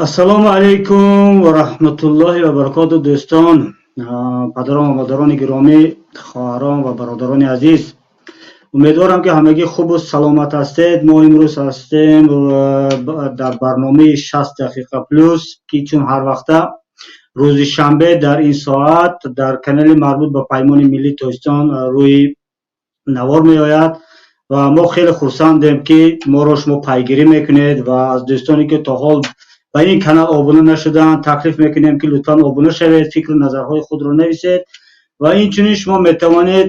ассалому алайкум ва раҳматуллоҳи ва баракоту дӯстон, падарон ва модарони гиромӣ, хоҳарон ва бародарони азиз. умедворам ки ҳамагӣ хубу саломат ҳастед. мо имрӯз ҳастем дар барномаи 60 дақиқа плюс ки чун ҳар вақта рӯзи шанбе дар ин соат дар канали марбут ба паймони миллии тоҷикистон рӯи навор меояд ва мо хеле хурсандем ки моро шумо пайгирӣ мекунед ва аз дӯстоне ки то ҳол ба ин канал обуна нашуданд таклиф мекунем ки лутфан обуна шавед, фикру назарҳои худро нависед ва инчунин шумо метавонед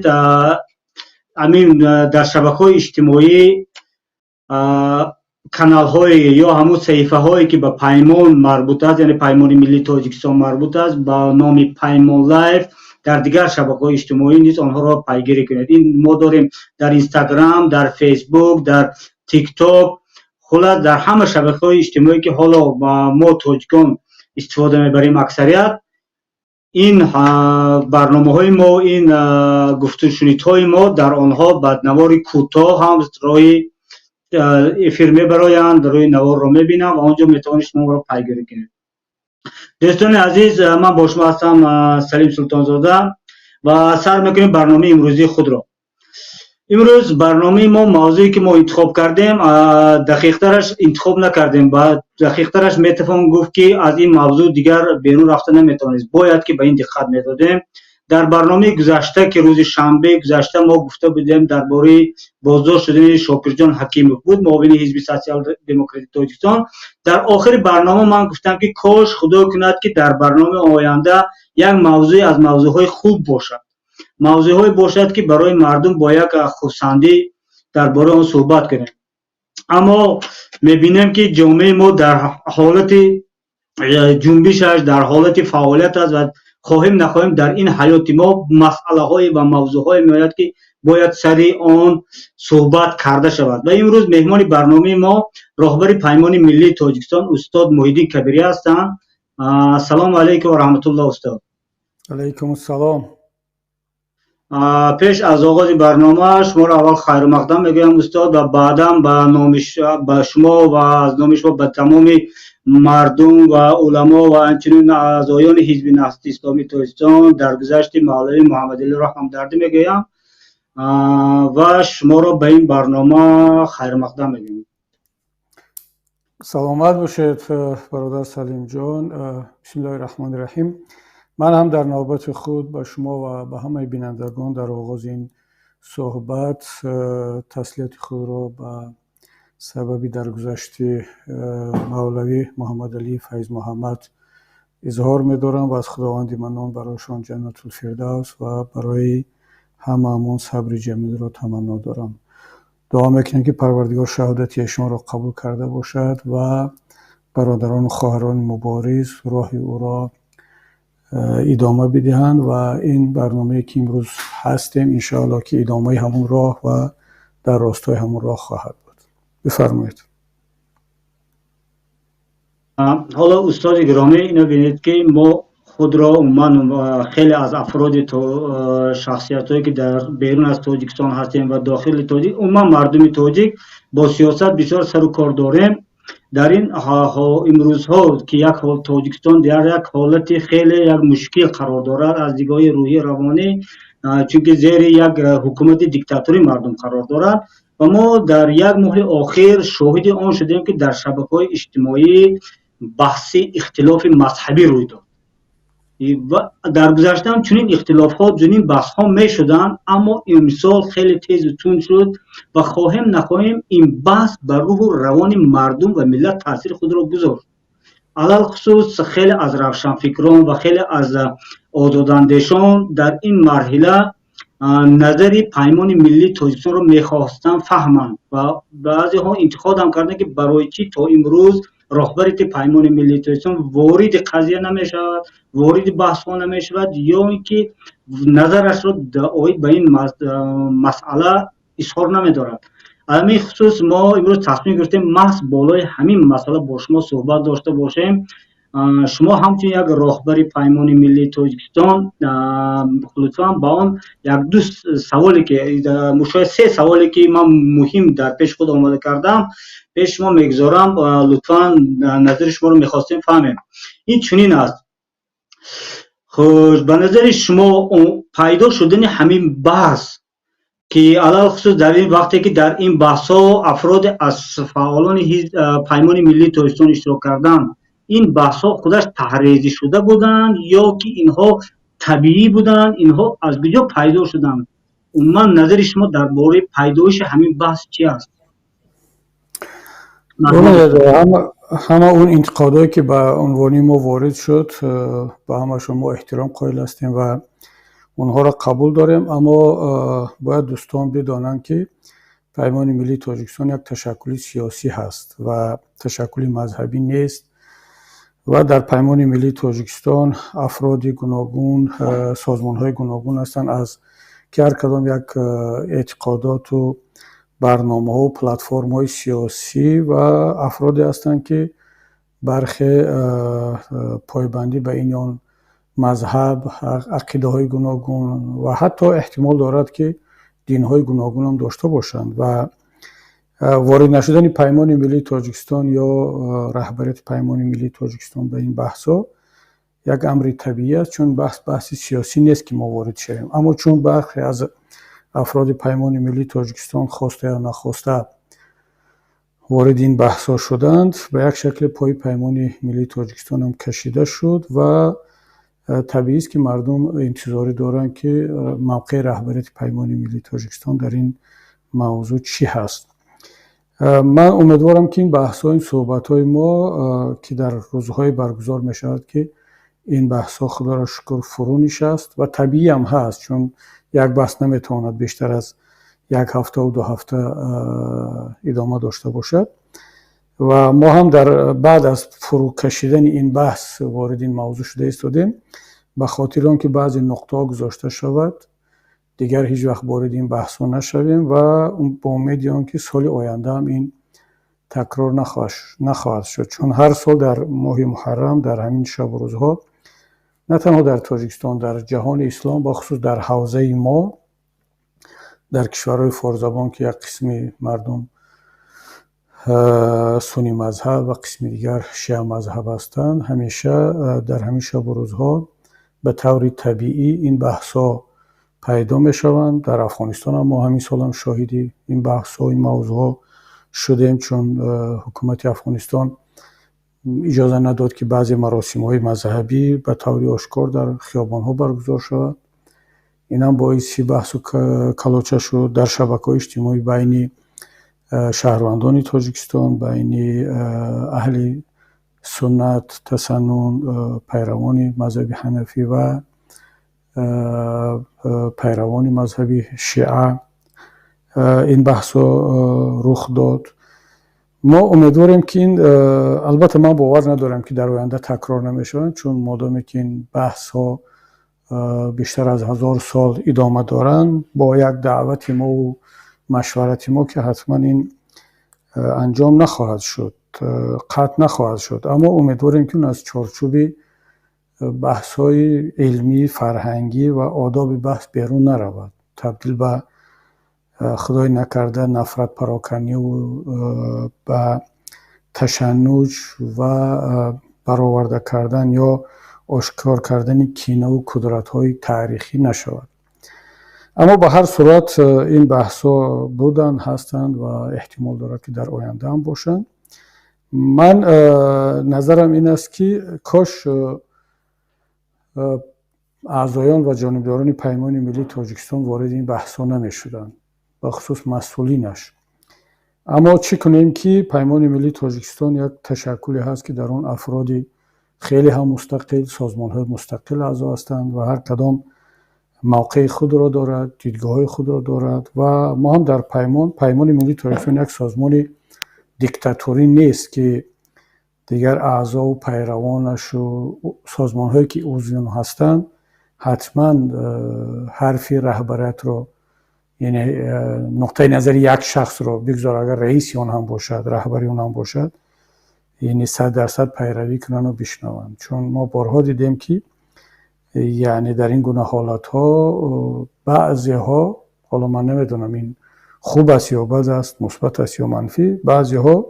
дар шабакаҳои иҷтимоӣ каналҳои ё ҳамун саҳифаҳое ки ба паймон марбут аст, яъне паймони миллии тоҷикистон марбут аст, ба номи Паймон Лайв дар дигар шабакаҳои иҷтимоӣ низ онҳоро пайгирӣ кунед. Мо дорем дар Инстаграм, дар Фейсбук, дар ТикТок, хулас дар ҳама шабакаҳои иҷтимоӣ ки ҳоло мо тоҷикон истифода мебарем аксарият, ин барномаҳои мо, ин гуфтушунидҳои мо дар онҳо ба навори кӯтоҳ ҳам роҳи эфир мебароянд, рӯи наворро мебинам ва онҷо метавонед шумо моро пайгирӣ кунед. дӯстони азиз, ман бо шумо ҳастам Салим Султонзода ва сар мекунем барномаи имрӯзии худро. имрӯз барномаи мо, мавзӯе ки мо интихоб кардем, дақиқтараш интихоб накардем, ба дақиқтараш метавон гуфт ки аз ин мавзӯъ дигар берун рафта наметавонист, бояд ки ба ин диққат медодем. дар барномаи гузашта ки рӯзи шанбе гузашта мо гуфта будем дар бораи боздошт шудани Шокирҷон Ҳакимов буд, муовини ҳизби социал-демократии Тоҷикистон. дар охири барнома ман гуфтам ки кош худо кунад ки дар барномаи оянда як мавзӯи аз мавзӯъҳои хуб бошад, мавзӯъҳое бошад ки барои мардум бо як хурсандӣ дар бораи он суҳбат кунем. аммо мебинем ки ҷомеаи мо дар ҳолати ҷунбишаш, дар ҳолати фаъолият аст ва хоҳем нахоҳем дар ин ҳаёти мо масъалаҳое ва мавзӯъҳое меояд ки бояд сари он суҳбат карда шавад. ва имрӯз меҳмони барномаи мо роҳбари паймони миллии Тоҷикистон устод Муҳиддин Кабирӣ ҳастанд. ассалому алайкум ва раҳматуллоҳ устод. алайкум ассалом. пеш аз оғози барнома шуморо аввал хайру мақдам мегӯям устод ва баъдан ба шумо ва аз номи шумо ба тамоми мардум ва уламо ва анчунин аъзоёни ҳизби наҳзати исломии Тоҷикистон дар гузашти Мавлавӣ Муҳаммадалиро ҳамдардӣ мегӯям ва шуморо ба ин барнома хайру мақдам мегӯям. саломат бошед бародар Салимҷон. бисмиллаҳи раҳмони раҳим. ман ҳам дар навбати худ ба шумо ва ба ҳамаи бинандагон дар оғози ин суҳбат таслияти худро ба сабаби даргузашти мавлавӣ Муҳаммадалӣ Файз Муҳаммад изҳор медорам ва аз худованди манон барояшон ҷаннатулфирдавс ва барои ҳамаамон сабри ҷамилро таманно дорам. дуо мекунем ки Парвардигор шаҳодати эшонро қабул карда бошад ва бародарону хоҳарони мубориз роҳи ӯро идома бидиҳанд ва ин барномае ки имрӯз ҳастем иншоалло ки идомаи ҳамун роҳ ва дар ростои ҳамун роҳ хоҳад буд. бифармоед. ҳоло устоди гиромӣ, ино бинед ки мо худро умуман хеле аз афроди шахсиятҳое ки дар берун аз Тоҷикистон ҳастем ва дохили тоҷик, умуман мардуми тоҷик бо сиёсат бисёр сару кор дорем. дар ин имрӯзҳо ки як Тоҷикистон дар як ҳолати хеле як мушкил қарор дорад аз дигаҳои рӯҳӣ равонӣ, чунки зери як ҳукумати диктатурӣ мардум қарор дорад ва мо дар як моҳи охир шоҳиди он шудем ки дар шабакаҳои иҷтимоӣ баҳси ихтилофи мазҳабӣ рӯй дод. дар гузашта ҳам чунин ихтилофҳо, чунин баҳсҳо мешуданд, аммо имсол хеле тезу тунд шуд ва хоҳем нахоҳем ин баҳс ба рӯҳу равони мардум ва миллат таъсири худро гузошт. алалхусус хеле аз равшанфикрон ва хеле аз озодандешон дар ин марҳила назари паймони миллии Тоҷикистонро мехостанд фаҳманд ва баъзеҳо интиқодам карданд ки барои чӣ то имрӯз роҳбари паймони миллии Тоҷикистон вориди қазия намешавад, вориди баҳсҳо намешавад ё ин ки назарашро оид ба ин масъала изҳор намедорад. ҳамин хусус мо имрӯз тасмим гирифтем маҳз болои ҳамин масъала бо шумо суҳбат дошта бошем شما همچون یک راهبر پیمان ملی تاجیکستان لطفا با آن یک دو سوالی که شاید سه سوالی که من مهم در پیش خود آماده کردم پیش شما میگذارم و لطفا نظر شما رو میخواستیم فهمیم. این چنین است: خب به نظر شما پیدا شدن همین بحث که علاوه خصوص در این وقتی که در این بحث ها افراد از فعالان پیمان ملی تاجیکستان اشتراک کردن، این بحث ها خودش تحریزی شده بودند یا که اینها طبیعی بودند؟ اینها از کجا پیدا شدند؟ من نظر شما درباره پیدایش همین بحث چی است؟ همه اون انتقادایی که به عنوان ما وارد شد به همشون ما احترام قائل هستیم و اونها را قبول داریم، اما باید دوستان بدانند که پیمان ملی تاجیکستان یک تشکل سیاسی هست و تشکل مذهبی نیست و در پیمان ملی تاجیکستان افراد گوناگون، سازمان‌های گوناگون هستند از که هر کدام یک اعتقادات و برنامه ها و پلتفرم های سیاسی و افرادی هستند که برخی پایبندی به این یا مذهب، عقیده های گوناگون و حتی احتمال دارد که دین های گوناگون هم داشته باشند و وارد نشدن پیمان ملی تاجیکستان یا رهبریت پیمان ملی تاجیکستان به این بحثا یک امر طبیعی است، چون بحث سیاسی نیست که ما وارد شویم. اما چون برخی از افراد پیمان ملی تاجیکستان خواسته یا نخواسته وارد این بحثا شدند، به یک شکل پای پیمان ملی تاجیکستان هم کشیده شد و طبیعی است که مردم انتظاری دارند که موقع رهبریت پیمان ملی تاجیکستان در این موضوع چی هست. من امیدوارم که این بحث‌ها، این صحبت‌های ما که در روزهای برگزار می‌شود که این بحث‌ها خدا را شکر فرو نشست و طبیعی هم هست، چون یک بحث نمیتواند بیشتر از یک هفته و 2 هفته ادامه داشته باشد و ما هم در بعد از فرو کشیدن این بحث وارد این موضوع شده ایستادیم به خاطر آنکه بعضی نقطه‌ها گذاشته شود دیگر هیچ وقت وارد این بحث نشویم و با امید آنکه سال آینده هم این تکرار نخواهد شد، چون هر سال در ماه محرم در همین شب و روزها نه تنها در تاجیکستان، در جهان اسلام با خصوص در حوزه ما در کشورهای فارزبان که یک قسمی مردم سنی مذهب و قسمی دیگر شیعه مذهب هستند، همیشه در همین شب و روزها به طور طبیعی این بحث‌ها پیدا میشوند. در افغانستان هم ما همین سال هم شاهدی این بحث‌ها، این موضوع‌ها شدیم، چون حکومت افغانستان اجازه نداد که بعضی مراسم‌های مذهبی به طور آشکار در خیابان‌ها برگزار شود. این هم باعث بحث و کلاچه شد در شبکه‌های اجتماعی بین شهروندان تاجیکستان، بین اهل سنت، تسنن، پیروان مذهب حنفی و پیروان مذهب شیعه این بحث رخ داد. ما امیدواریم که این، البته من باور ندارم که در آینده تکرار نمیشوند، چون مادامی که این بحث ها بیشتر از 1000 سال ادامه دارن، با یک دعوت ما و مشورت ما که حتما این انجام نخواهد شد، قطع نخواهد شد. اما امیدواریم که از چارچوب بحث های علمی، فرهنگی و آداب بحث بیرون نرود، تبدیل به خدای نکرده نفرت پراکنی و به تشنج و برآورده کردن یا آشکار کردن کینه و قدرت‌های تاریخی نشود. اما به هر صورت این بحث‌ها بودن، هستند و احتمال دارد که در آینده هم باشند. من نظرم این است که کاش اعضایان و جانبداران پیمان ملی تاجیکستان وارد این بحث‌ها نمی‌شدند، به خصوص مسئولینش. اما چه کنیم که پیمان ملی تاجیکستان یک تشکلی هست که در آن افرادی خیلی هم مستقل، سازمان‌های مستقل اعضا هستند و هر کدام موقع خود را دارد، دیدگاه‌های خود را دارد و ما هم در پیمان ملی تاجیکستان یک سازمان دیکتاتوری نیست که دیگر اعضا و پیروانش و سازمان‌هایی که عضویان هستند حتما حرفی رهبریت را، یعنی نقطه نظر یک شخص را بگذار، اگر رئیس اون هم باشد، رهبری اون هم باشد، یعنی 100% پیروی کنن و بشنون، چون ما بارها دیدیم که یعنی در این گونه حالات ها بعضی ها، حالا من نمیدونم این خوب است یا بد است، مثبت است یا منفی، بعضی ها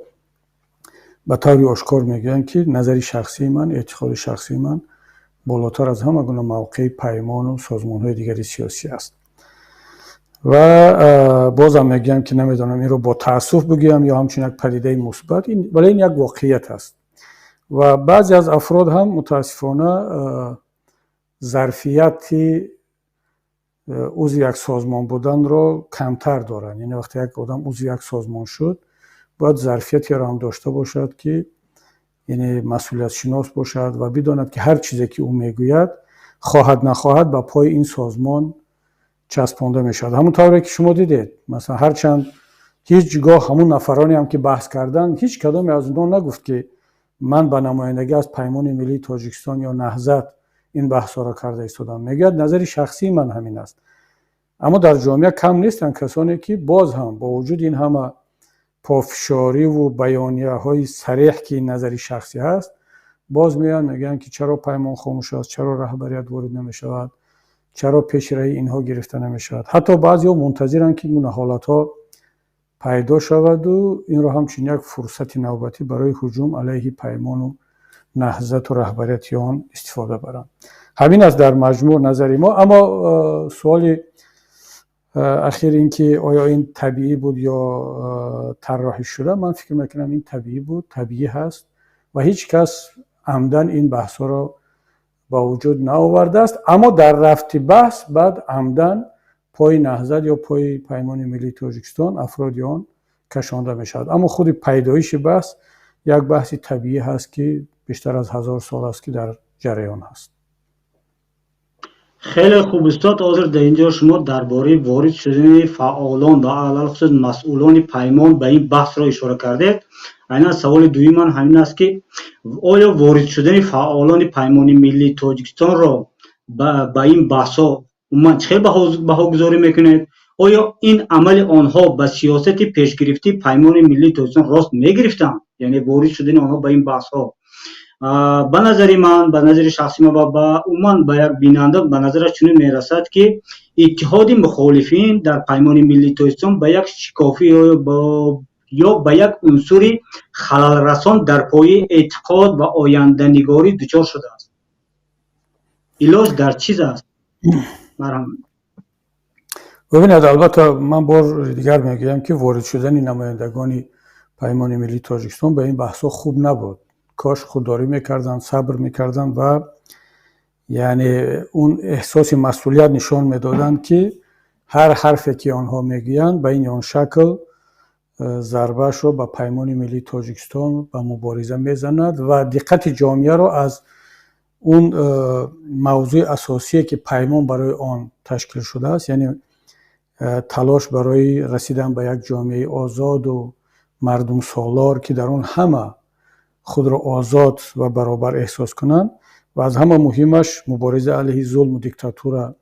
به طور آشکار میگن که نظر شخصی من، اعتقاد شخصی من بالاتر از همه گونه موقع پیمان و سازمان های دیگری سیاسی است. و بازم میگم که نمیدونم این رو با تاسف بگیم یا همچنین یک پدیده مثبت، ولی این یک واقعیت است و بعضی از افراد هم متاسفانه ظرفیت عضو یک سازمان بودن رو کمتر دارن. یعنی وقتی یک آدم عضو یک سازمان شد باید ظرفیتی را هم داشته باشد که یعنی مسئولیت شناس باشد و بداند که هر چیزی که او میگوید خواهد نخواهد به پای این سازمان چسبانده میشد. همونطوری که شما دیدید مثلا هرچند هیچ جگاه همون نفرانی هم که بحث کردن هیچ کدام از اونها نگفت که من به نمایندگی از پیمان ملی تاجیکستان یا نهضت این بحثا را کرده ایستادم، میگه نظر شخصی من همین است. اما در جامعه کم نیستن کسانی که باز هم با وجود این همه پافشاری و بیانیه های صریح که این نظری شخصی هست باز میگن که چرا پیمان خاموش است، چرا رهبریت وارد نمیشود، چرا پیشروی اینها گرفته نمیشود. حتی بعضی‌ها منتظرن که این حالات ها پیدا شود و این رو همچنین یک فرصت نوبتی برای هجوم علیه پیمان و نهضت و رهبریت آن استفاده برند. همین است در مجموع نظری ما. اما سوال اخیر این که آیا این طبیعی بود یا طراحی شده، من فکر میکنم این طبیعی بود، طبیعی هست و هیچ کس عمدن این بحث را با وجود نآورده است. اما در رفت بحث بعد عمدن پای نهضت یا پای پیمان ملی تاجیکستان افراد آن کشانده می شود. اما خود پیدایش بحث یک بحث طبیعی هست که بیشتر از 1000 سال است که در جریان هست. خیلی خوب استاد، حاضر در اینجا شما درباره وارد شدن فعالان و علل خصوص مسئولان پیمان به این بحث را اشاره کردید. عیناً سوال دوی من همین است که آیا وارد شدن فعالان پیمان ملی تاجیکستان را به این بحث ها من چه بها گذاری میکنید؟ آیا این عمل آنها به سیاست پیش گرفتی پیمان ملی تاجیکستان راست میگرفتند؟ یعنی وارد شدن آنها به این بحث ها به نظر من، به نظر شخصی من و به عموما به یک بیننده به نظرش چنین میرسد که اتحاد مخالفین در پیمان ملی تاجیکستان به یک شکافی یا به یک عنصر خلل رسان در پای اعتقاد و آینده نگاری دچار شده است. علاج در چیز است؟ ببینید، البته من بار دیگر میگم که وارد شدن نمایندگان پیمان ملی تاجیکستان به این بحثا خوب نبود. کاش خودداری میکردن، صبر میکردن و یعنی اون احساس مسئولیت نشان میدادن که هر حرفی که آنها میگویند به این شکل ضربهش رو به پیمان ملی تاجیکستان به مبارزه میزند و دقت جامعه رو از اون موضوع اساسی که پیمان برای آن تشکیل شده است، یعنی تلاش برای رسیدن به یک جامعه آزاد و مردم سالار که در اون همه خود را آزاد و برابر احساس کنند و از همه مهمش مبارزه علیه ظلم و دیکتاتور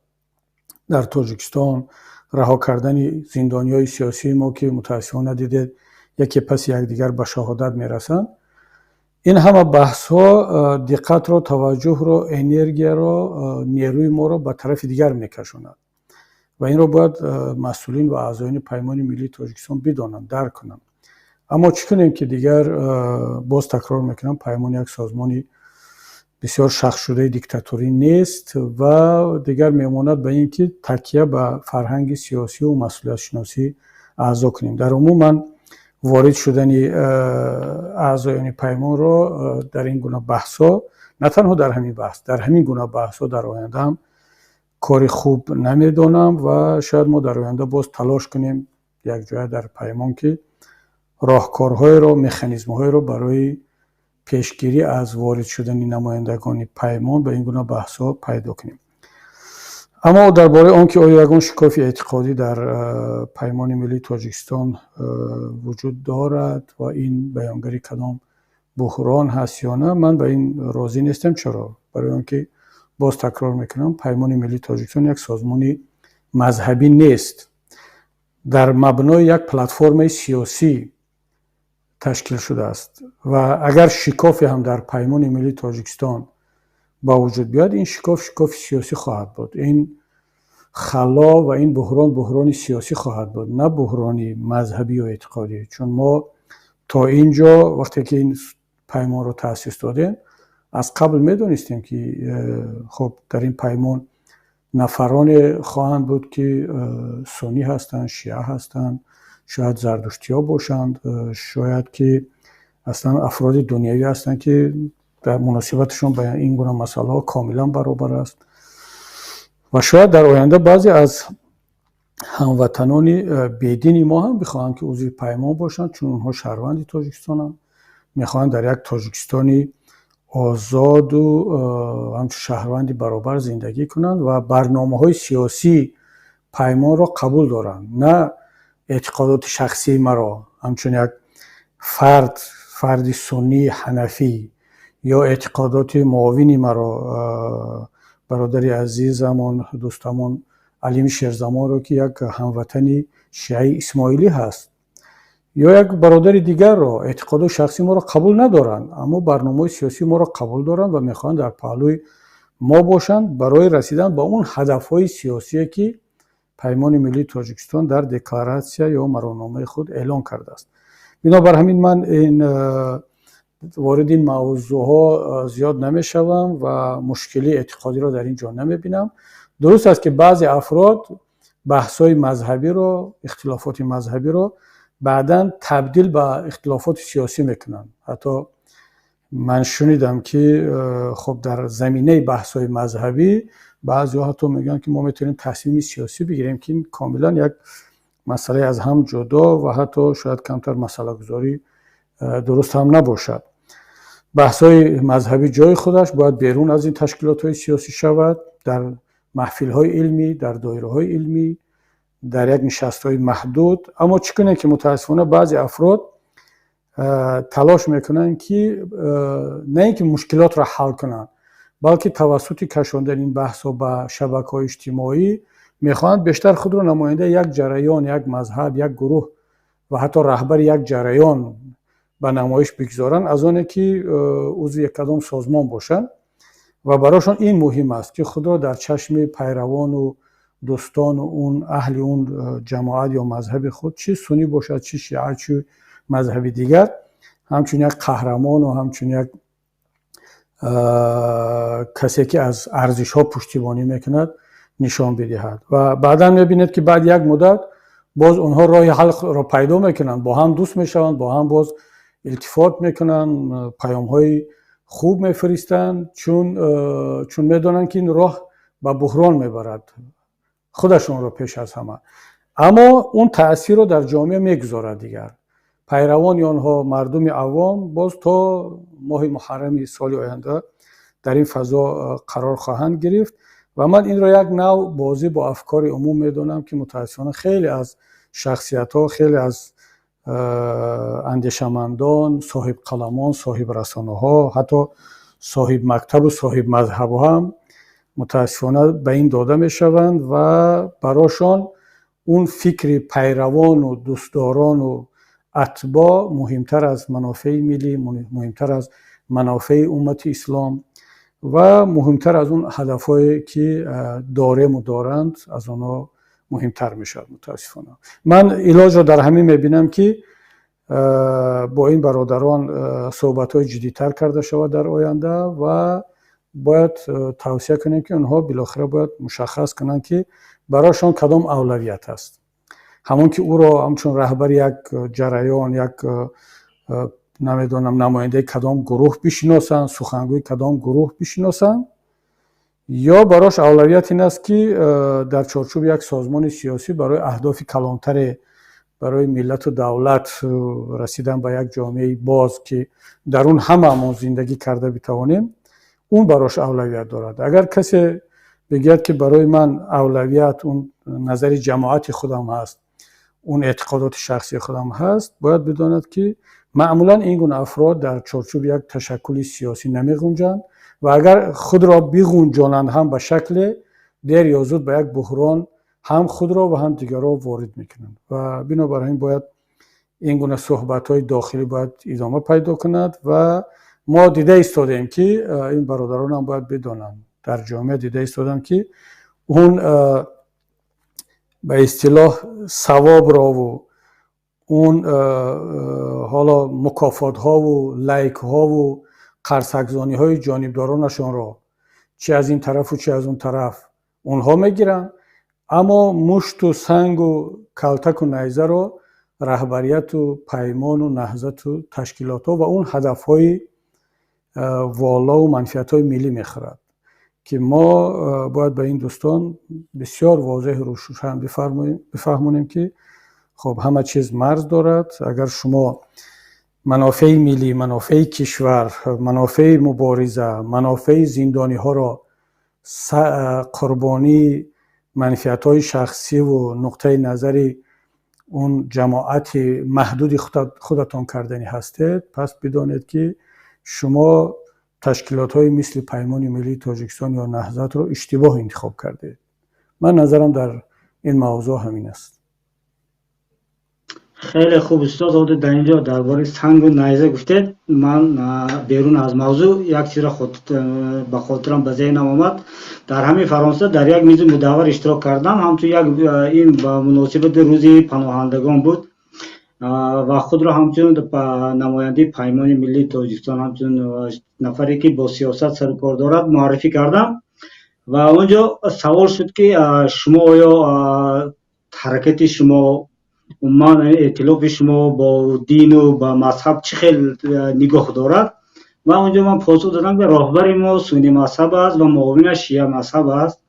در تاجیکستان، رها کردن زندانیای سیاسی ما که متاسفانه دیدید یکی پس یک دیگر به شهادت میرسند. این همه بحث ها دقت را، توجه را، انرژی را، نیروی ما را به طرف دیگر میکشاند و این را باید مسئولین و اعضایان پیمان ملی تاجیکستان بدانند، درک کنند. اما چی کنیم که دیگر باز تکرار میکنم پیمان یک سازمانی بسیار شخص شده دیکتاتوری نیست و دیگر میماند به این که تکیه به فرهنگ سیاسی و مسئولیت شناسی اعضا کنیم. در عموم من وارد شدن اعضایان پیمان را در این گونه بحثا، نه تنها در همین بحث، در همین گونه بحثا در آینده هم کاری خوب نمیدانم و شاید ما در آینده باز تلاش کنیم یک جای در پیمان که راهکارهای را، مکانیزم‌های را برای پیشگیری از وارد شدن نمایندگان پیمان به این گونه بحث‌ها پیدا کنیم. اما درباره آنکه آیا یگان شکاف اعتقادی در پیمان ملی تاجیکستان وجود دارد و این بیانگری کدام بحران هست یا نه، من به این راضی نیستم. چرا؟ برای آنکه باز تکرار میکنم پیمان ملی تاجیکستان یک سازمان مذهبی نیست. در مبنای یک پلتفرم سیاسی تشکیل شده است و اگر شکافی هم در پیمان ملی تاجیکستان با وجود بیاد، این شکاف سیاسی خواهد بود. این خلا و این بحران سیاسی خواهد بود، نه بحرانی مذهبی و اعتقادی. چون ما تا اینجا وقتی که این پیمان رو تأسیس دادیم، از قبل میدونستیم که خب در این پیمان نفران خواهند بود که سنی هستند، شیعه هستند، شاید زردشتی‌ها باشند، شاید که اصلا افراد دنیوی هستند که در مناسبتشون به این گونه مسائل ها کاملا برابر است و شاید در آینده بعضی از هموطنان بیدین ما هم بخواهند که عضو پیمان باشند، چون اونها شهروند تاجیکستان هم میخواهند در یک تاجیکستانی آزاد و همچون شهروندی برابر زندگی کنند و برنامه‌های سیاسی پیمان را قبول دارند، نه اعتقادات شخصی مرا همچون یک فرد سنی حنفی یا اعتقادات معاونی مرا، برادری عزیزمون دوستمون علیم شیرزمان رو که یک هموطنی شیعه اسماعیلی هست یا یک برادر دیگر را اعتقاد شخصی ما را قبول ندارند، اما برنامه سیاسی ما را قبول دارند و میخوان در پهلوی ما باشند برای رسیدن به اون هدفهای سیاسی که پیمان ملی تاجیکستان در دکلراسیا یا مرامنامه خود اعلان کرده است. بنابر همین من وارد این موضوع ها زیاد نمیشوم و مشکلی اعتقادی را در اینجا نمیبینم. درست است که بعضی افراد بحث‌های مذهبی رو، اختلافات مذهبی رو بعداً تبدیل به اختلافات سیاسی میکنن. حتی من شنیدم که خب در زمینه بحث‌های مذهبی بعضی ها حتی میگن که ما میتونیم تصمیم سیاسی بگیریم که این کاملا یک مسئله از هم جدا و حتی شاید کمتر مسئله گذاری درست هم نباشد. بحث‌های مذهبی جای خودش باید بیرون از این تشکیلات‌های سیاسی شود، در محفل‌های علمی، در دایره‌های علمی، در یک نشست‌های محدود. اما چکنه که متاسفانه بعضی افراد تلاش میکنن که نه اینکه مشکلات را حل کنن، بلکه توسط کشاندن این بحث‌ها به شبکه‌های اجتماعی میخواهند بیشتر خود را نماینده یک جریان، یک مذهب، یک گروه و حتی رهبر یک جریان به نمایش بگذارن، از آنه که عضو یک کدام سازمان باشن و برایشان این مهم است که خود را در چشم پیروان و دوستان و اون اهل اون جماعت یا مذهب خود، چه سنی باشد چه شیعه چه مذهبی دیگر، همچون یک قهرمان و همچون یک کسی که از ارزش ها پشتیبانی میکند نشان بدهد و بعدا میبینید که بعد یک مدت باز اونها راه حل را پیدا میکنند، با هم دوست میشوند، با هم باز التفات میکنند، پیام های خوب میفرستند، چون میدونن که این راه به بحران میبرد خودشون رو پیش از همه، اما اون تأثیر رو در جامعه میگذارد. دیگر پیروان آنها مردم عوام باز تا ماه محرم سال آینده در این فضا قرار خواهند گرفت و من این را یک نوع بازی با افکار عموم میدونم که متاسفانه خیلی از شخصیت ها، خیلی از اندیشمندان، صاحب قلمان، صاحب رسانه ها، حتی صاحب مکتب و صاحب مذهب هم متاسفانه به این داده می شوند و براشان اون فکر پیروان و دوستداران و اتباع مهمتر از منافع ملی، مهمتر از منافع امت اسلام و مهمتر از اون هدفهایی که داریم و دارند از آنها مهمتر می شود. متاسفانه من علاج را در همین می بینم که با این برادران صحبت های جدی‌تر کرده شود در آینده و باید توصیه کنیم که اونها بالاخره باید مشخص کنند که برایشان کدام اولویت است. همون که او را همچون رهبر یک جریان، یک نمیدونم نماینده کدام گروه بشناسند، سخنگوی کدام گروه بشناسند، یا براش اولویت این است که در چارچوب یک سازمان سیاسی برای اهداف کلانتر برای ملت و دولت رسیدن به یک جامعه باز که در اون همه ما زندگی کرده بتوانیم، اون براش اولویت دارد. اگر کسی بگید که برای من اولویت اون نظر جماعت خودم هست، اون اعتقادات شخصی خودم هست، باید بداند که معمولا این گونه افراد در چارچوب یک تشکل سیاسی نمی‌گنجند و اگر خود را بگنجانند هم به شکل دیر یا زود به یک بحران هم خود را و هم دیگر را وارد میکنند و بنابراین باید این گونه صحبت‌های داخلی باید ادامه پیدا کند و ما دیده ایستادیم که این برادران هم باید بدانند، در جامعه دیده ایستادن که اون به اصطلاح ثواب را و اون حالا مکافات ها و لایک ها و قرصگزانی های جانبدارانشان را چه از این طرف و چه از اون طرف اونها میگیرن، اما مشت و سنگ و کلتک و نیزه را رهبریت و پیمان و نهضت و تشکیلات ها و اون هدف های والا و منفعت های ملی میخورد که ما باید به این دوستان بسیار واضح و روشن بفهمونیم که خب همه چیز مرز دارد. اگر شما منافع ملی، منافع کشور، منافع مبارزه، منافع زندانی ها را قربانی منفعت های شخصی و نقطه نظری اون جماعت محدود خودتان کردنی هستید، پس بدانید که شما تشکیلات های مثل پیمان ملی تاجیکستان یا نهضت رو اشتباه انتخاب کرده. من نظرم در این موضوع همین است. خیلی خوب استاد، در اینجا درباره سنگ و نیزه گفتید. من بیرون از موضوع یک چیز را به خاطرم به ذهنم آمد. در همین فرانسه در یک میز مدور اشتراک کردم، همچون یک این به مناسبت روز پناهندگان بود و خود را همچون نماینده پیمان ملی تاجیکستان، همچون نفری که با سیاست سر و کار دارد معرفی کردم و اونجا سوال شد که شما آیا حرکت شما عموما ائتلاف شما با دین و با مذهب چه خیلی نگاه دارد؟ و اونجا من پاسخ دادم که راهبر ما سنی مذهب است و معاون شیعه مذهب است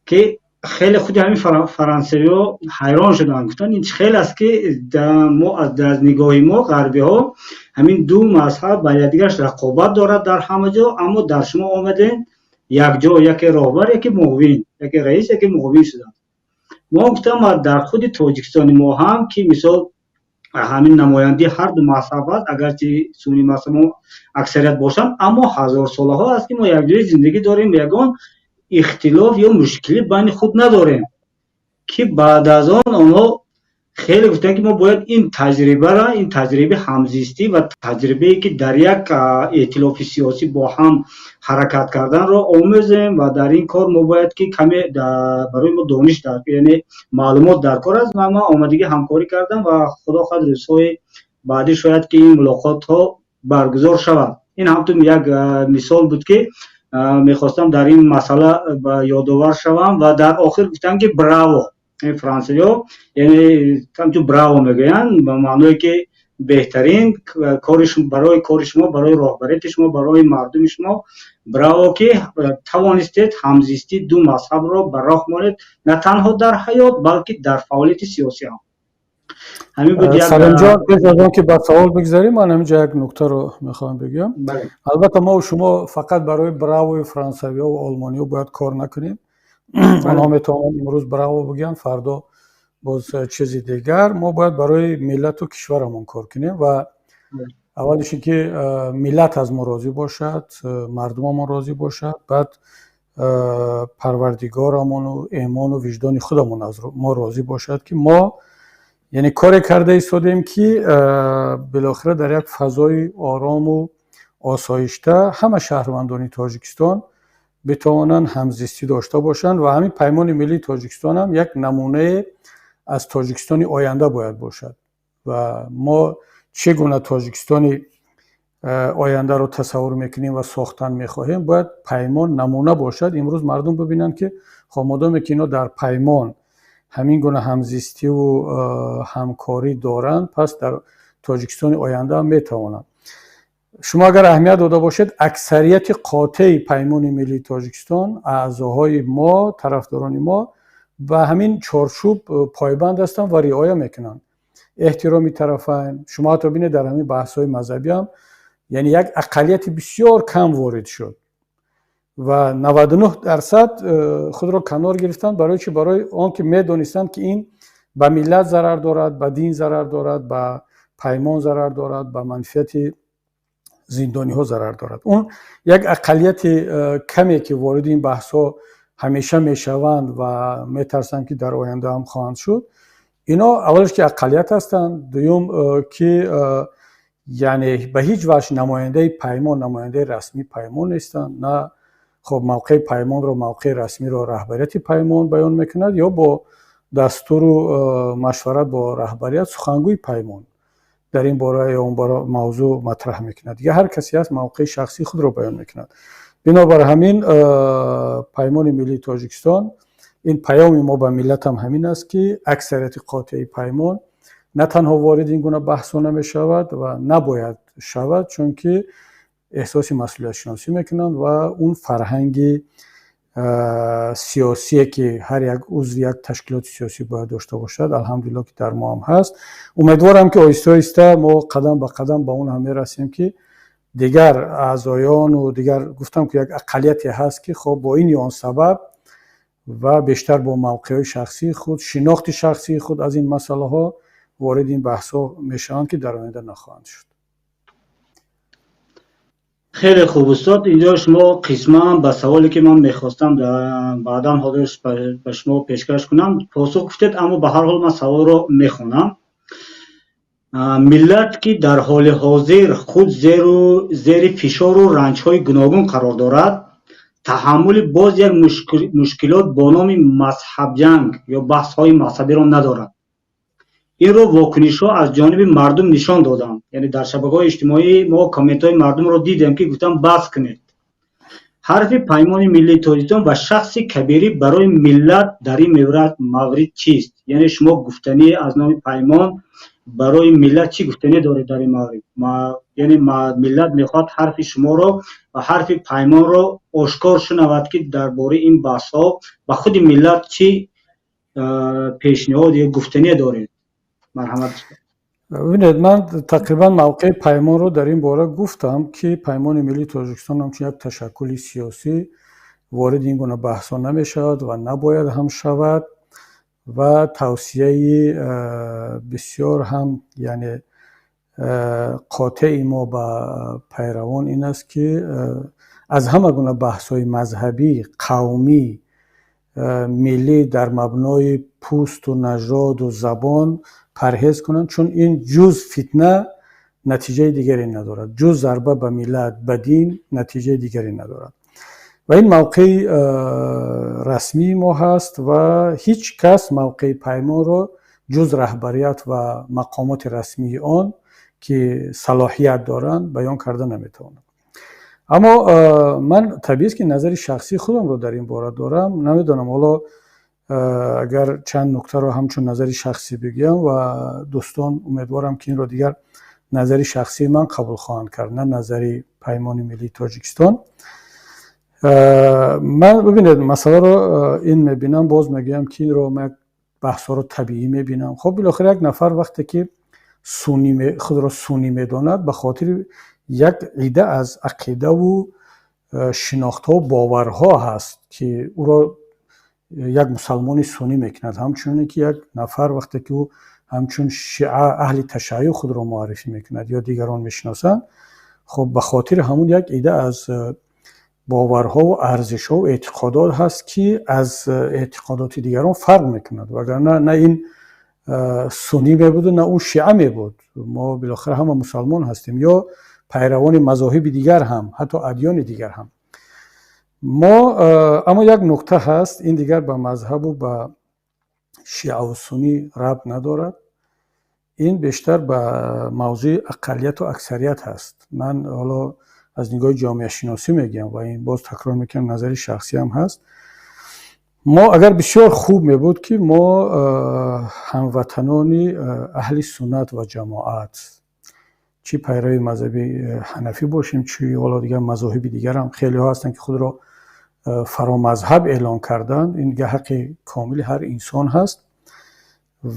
که خیلی خود همین فرانسوی ها حیران شدن، گفتن این خیلی است که ما از نگاه ما غربی ها همین دو مذهب با یکدیگرش رقابت دارد در همه جا، اما در شما آمدین یک جا یکی راهبر یکی معاون، یکی رئیس یکی معاون شدن. ما گفتم در خود تاجیکستان ما هم که مثال همین نماینده هر دو مذهب است، اگرچه سنی مذهب اکثریت باشند اما هزار ساله ها است که ما یک جای زندگی داریم، یگان اختلاف یا مشکلی بین خود نداریم که بعد از آن آنها خیلی گفتن که ما باید این تجربه همزیستی و تجربه که در یک ائتلاف سیاسی با هم حرکت کردن را آموزیم و در این کار ما باید که کمی برای ما دانش یعنی معلومات درکار است و ما آمادگی همکاری کردم و خدا خواهد روزهای بعدی شاید که این ملاقات ها برگزار شود. این همتون یک مثال بود که میخواستم در این مسئله یادآور شوم و در آخر گفتم که براو، فرانسوی ها یعنی همچون براو میگویند به معنی که بهترین برای کار شما، برای راهبریت شما، برای مردم شما براو که توانستید همزیستی دو مذهب را به راه مانید، نه تنها در حیات بلکه در فعالیت سیاسی هم. همین بود. سلام جان، پیش از آن که به سوال بگذاریم من همینجا یک نکته رو میخوام بگم. البته ما و شما فقط برای براو فرانسوی ها و آلمانی ها باید کار نکنیم. آنها میتونن امروز براو بگن، فردا باز چیزی دیگر. ما باید برای ملت و کشورمون کار کنیم و اولش که ملت از ما راضی باشد، مردممون راضی باشد، بعد پروردگارمون و ایمان و وجدان خودمون از ما راضی باشد که ما یعنی کار کرده ایستادیم که بالاخره در یک فضای آرام و آسایشته همه شهروندان تاجیکستان بتوانند همزیستی داشته باشند و همین پیمان ملی تاجیکستان هم یک نمونه از تاجیکستان آینده باید باشد و ما چگونه تاجیکستان آینده رو تصور میکنیم و ساختن میخواهیم باید پیمان نمونه باشد. امروز مردم ببینند که خب مادامی که اینا در پیمان همین گونه همزیستی و همکاری دارند، پس در تاجیکستان آینده هم میتوانند. شما اگر اهمیت داده باشید اکثریت قاطع پیمان ملی تاجیکستان اعضاهای ما، طرفداران ما و همین چارچوب پایبند هستند و رعایت میکنند. احترامی طرفین، شما حتی ببینید در همین بحث‌های مذهبی هم یعنی یک اقلیت بسیار کم وارد شد و 99% خود را کنار گرفتند. برای چی؟ برای آن که میدونستند که این به ملت ضرر دارد، به دین ضرر دارد، به پیمان ضرر دارد، به منفعت زندانی ها ضرر دارد. اون یک اقلیت کمی که وارد این بحث ها همیشه میشوند و میترسند که در آینده هم خواهند شد، اینا اولش که اقلیت هستند، دوم که یعنی به هیچ وجه نماینده پیمان، نماینده رسمی پیمان نیستند. نه خب موقع پیمان رو، موقع رسمی رو رهبریت پیمان بیان میکند یا با دستور و مشورت با رهبریت سخنگوی پیمان در این باره یا اون باره موضوع مطرح میکند. یا هر کسی از موقع شخصی خود رو بیان میکند. بنابر همین پیمان ملی تاجیکستان، این پیام ما به ملت هم همین است که اکثریت قاطع پیمان نه تنها وارد این گونه بحث نمی شود و نباید شود، چون که احساس مسئولیت شناسی میکنند و اون فرهنگ سیاسی که هر یک عضو یک تشکیلات سیاسی باید داشته باشد، الحمدلله که در ما هم هست. امیدوارم که آهسته آهسته ما قدم به قدم با اون هم میرسیم که دیگر اعضایان و دیگر، گفتم که یک اقلیتی هست که خب با این یا آن سبب و بیشتر با موقع شخصی خود، شناخت شخصی خود از این مسئله ها وارد این بحث ها میشوند که در آینده نخواهند شد. خیلی خوب استاد، اینجا شما قسما به سوالی که من میخواستم بعدا حاضرش به شما پیشکش کنم پاسخ گفتید، اما به هر حال من سوال رو میخونم. ملت که در حال حاضر خود زیر فشار و رنج های گوناگون قرار دارد، تحمل باز یک مشکلات با نام مذهب جنگ یا بحث های مذهبی را ندارد. این رو واکنش ها از جانب مردم نشان دادند. یعنی در شبکه‌های اجتماعی ما کامنت های مردم رو دیدیم که گفتن بس کنید. حرف پیمان ملی تاجیکستان و شخص کبیری برای ملت در این مورد چیست؟ یعنی شما گفتنی از نام پیمان برای ملت چی گفتنی دارید در این مورد؟ یعنی ملت میخواد حرف شما رو و حرف پیمان رو آشکار شنود که درباره این بحث ها و خود ملت چی پیشنهاد یا گفتنی دارید؟ مرحمت. ببینید، من تقریبا موقع پیمان رو در این باره گفتم که پیمان ملی تاجیکستان همچون یک تشکل سیاسی وارد این گونه بحثا نمی شود و نباید هم شود و توصیه بسیار هم یعنی قاطع ما با پیروان این است که از همه گونه بحث های مذهبی، قومی، ملی در مبنای پوست و نژاد و زبان پرهیز کنند، چون این جز فتنه نتیجه دیگری ندارد، جز ضربه به ملت، به دین نتیجه دیگری ندارد. و این موقع رسمی ما هست و هیچ کس موقع پیمان را جز رهبریت و مقامات رسمی آن که صلاحیت دارند بیان کرده نمیتواند. اما من طبیعی است که نظر شخصی خودم رو در این باره دارم. نمیدونم حالا اگر چند نکته رو همچون نظر شخصی بگم و دوستان امیدوارم که این رو دیگر نظر شخصی من قبول خواهند کرد، نه نظری پیمان ملی تاجیکستان. من ببینید مسئله رو این میبینم، باز میگم که این رو من بحث رو طبیعی میبینم. خب بالاخره یک نفر وقتی که خود را سنی میداند به خاطر یک عده از عقیده و شناخت ها و باورها هست که او را یک مسلمان سنی میکند. همچنین که یک نفر وقتی که او همچون شیعه اهل تشیع خود را معرفی میکند یا دیگران میشناسند، خب به خاطر همون یک عده از باورها و ارزش‌ها و اعتقادات هست که از اعتقادات دیگران فرق میکند. وگرنه نه این سنی میبود نه اون شیعه میبود. ما بالاخره همه مسلمان هستیم یا پیروان مذاهب دیگر هم، حتی ادیان دیگر هم. اما یک نکته هست، این دیگر به مذهب و به شیعه و سنی ربط ندارد. این بیشتر به موضوع اقلیت و اکثریت هست. من حالا از نگاه جامعه شناسی میگم و این باز تکرار میکنم نظر شخصی هم هست. ما اگر بسیار خوب میبود که ما هموطنان اهل سنت و جماعت، چی پیروی مذهبی حنفی باشیم چی حالا دیگر مذاهب دیگر هم خیلی ها هستن که خود را فرامذهب اعلان کردن. این دیگه حق کامل هر انسان هست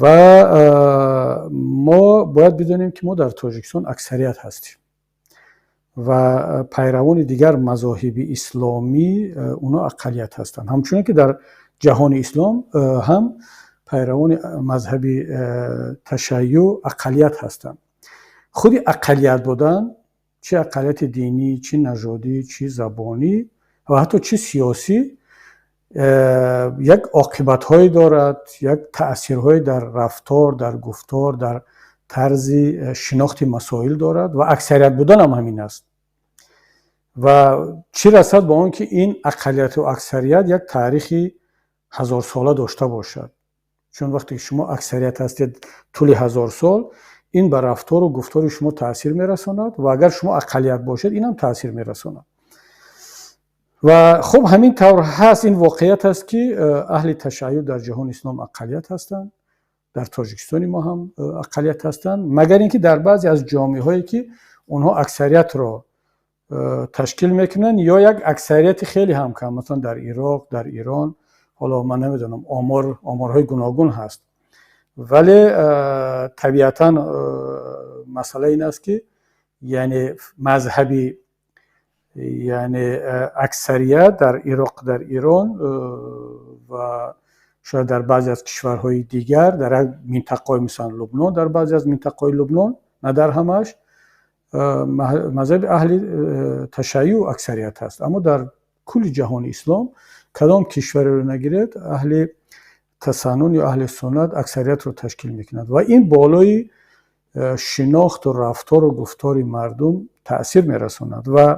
و ما باید بدونیم که ما در تاجیکستان اکثریت هستیم و پیروان دیگر مذاهب اسلامی اونا اقلیت هستند. همچنین که در جهان اسلام هم پیروان مذهب تشیع اقلیت هستند. خود اقلیت بودن، چه اقلیت دینی، چه نژادی، چه زبانی و حتی چه سیاسی، یک عاقبت‌هایی دارد، یک تأثیرهایی در رفتار، در گفتار، در طرز شناخت مسائل دارد و اکثریت بودن هم همین است. و چی رسد با اون که این اقلیت و اکثریت یک تاریخی 1000 ساله داشته باشد، چون وقتی شما اکثریت هستید طول 1000 سال، این به رفتار و گفتار شما تاثیر میرساند و اگر شما اقلیت باشید این هم تاثیر میرساند. و خب همین طور هست، این واقعیت است که اهل تشیع در جهان اسلام اقلیت هستند، در تاجیکستان ما هم اقلیت هستند، مگر اینکه در بعضی از جامعه هایی که اونها اکثریت را تشکیل میکنن یا یک اکثریت خیلی هم کم، مثلا در عراق، در ایران، حالا من نمیدونم آمارهای گوناگون هست، ولی طبیعتا مسئله این است که یعنی مذهبی، یعنی اکثریت در عراق، در ایران و شاید در بعضی از کشورهای دیگر، در منطقه مثلا لبنان، در بعضی از منطقه لبنان، نه در همش، مذهب اهل تشیع اکثریت هست. اما در کل جهان اسلام کدام کشور رو نگیرید، اهل تسنن یا اهل سنت اکثریت رو تشکیل میکند و این بالای شناخت و رفتار و گفتار مردم تأثیر میرساند. و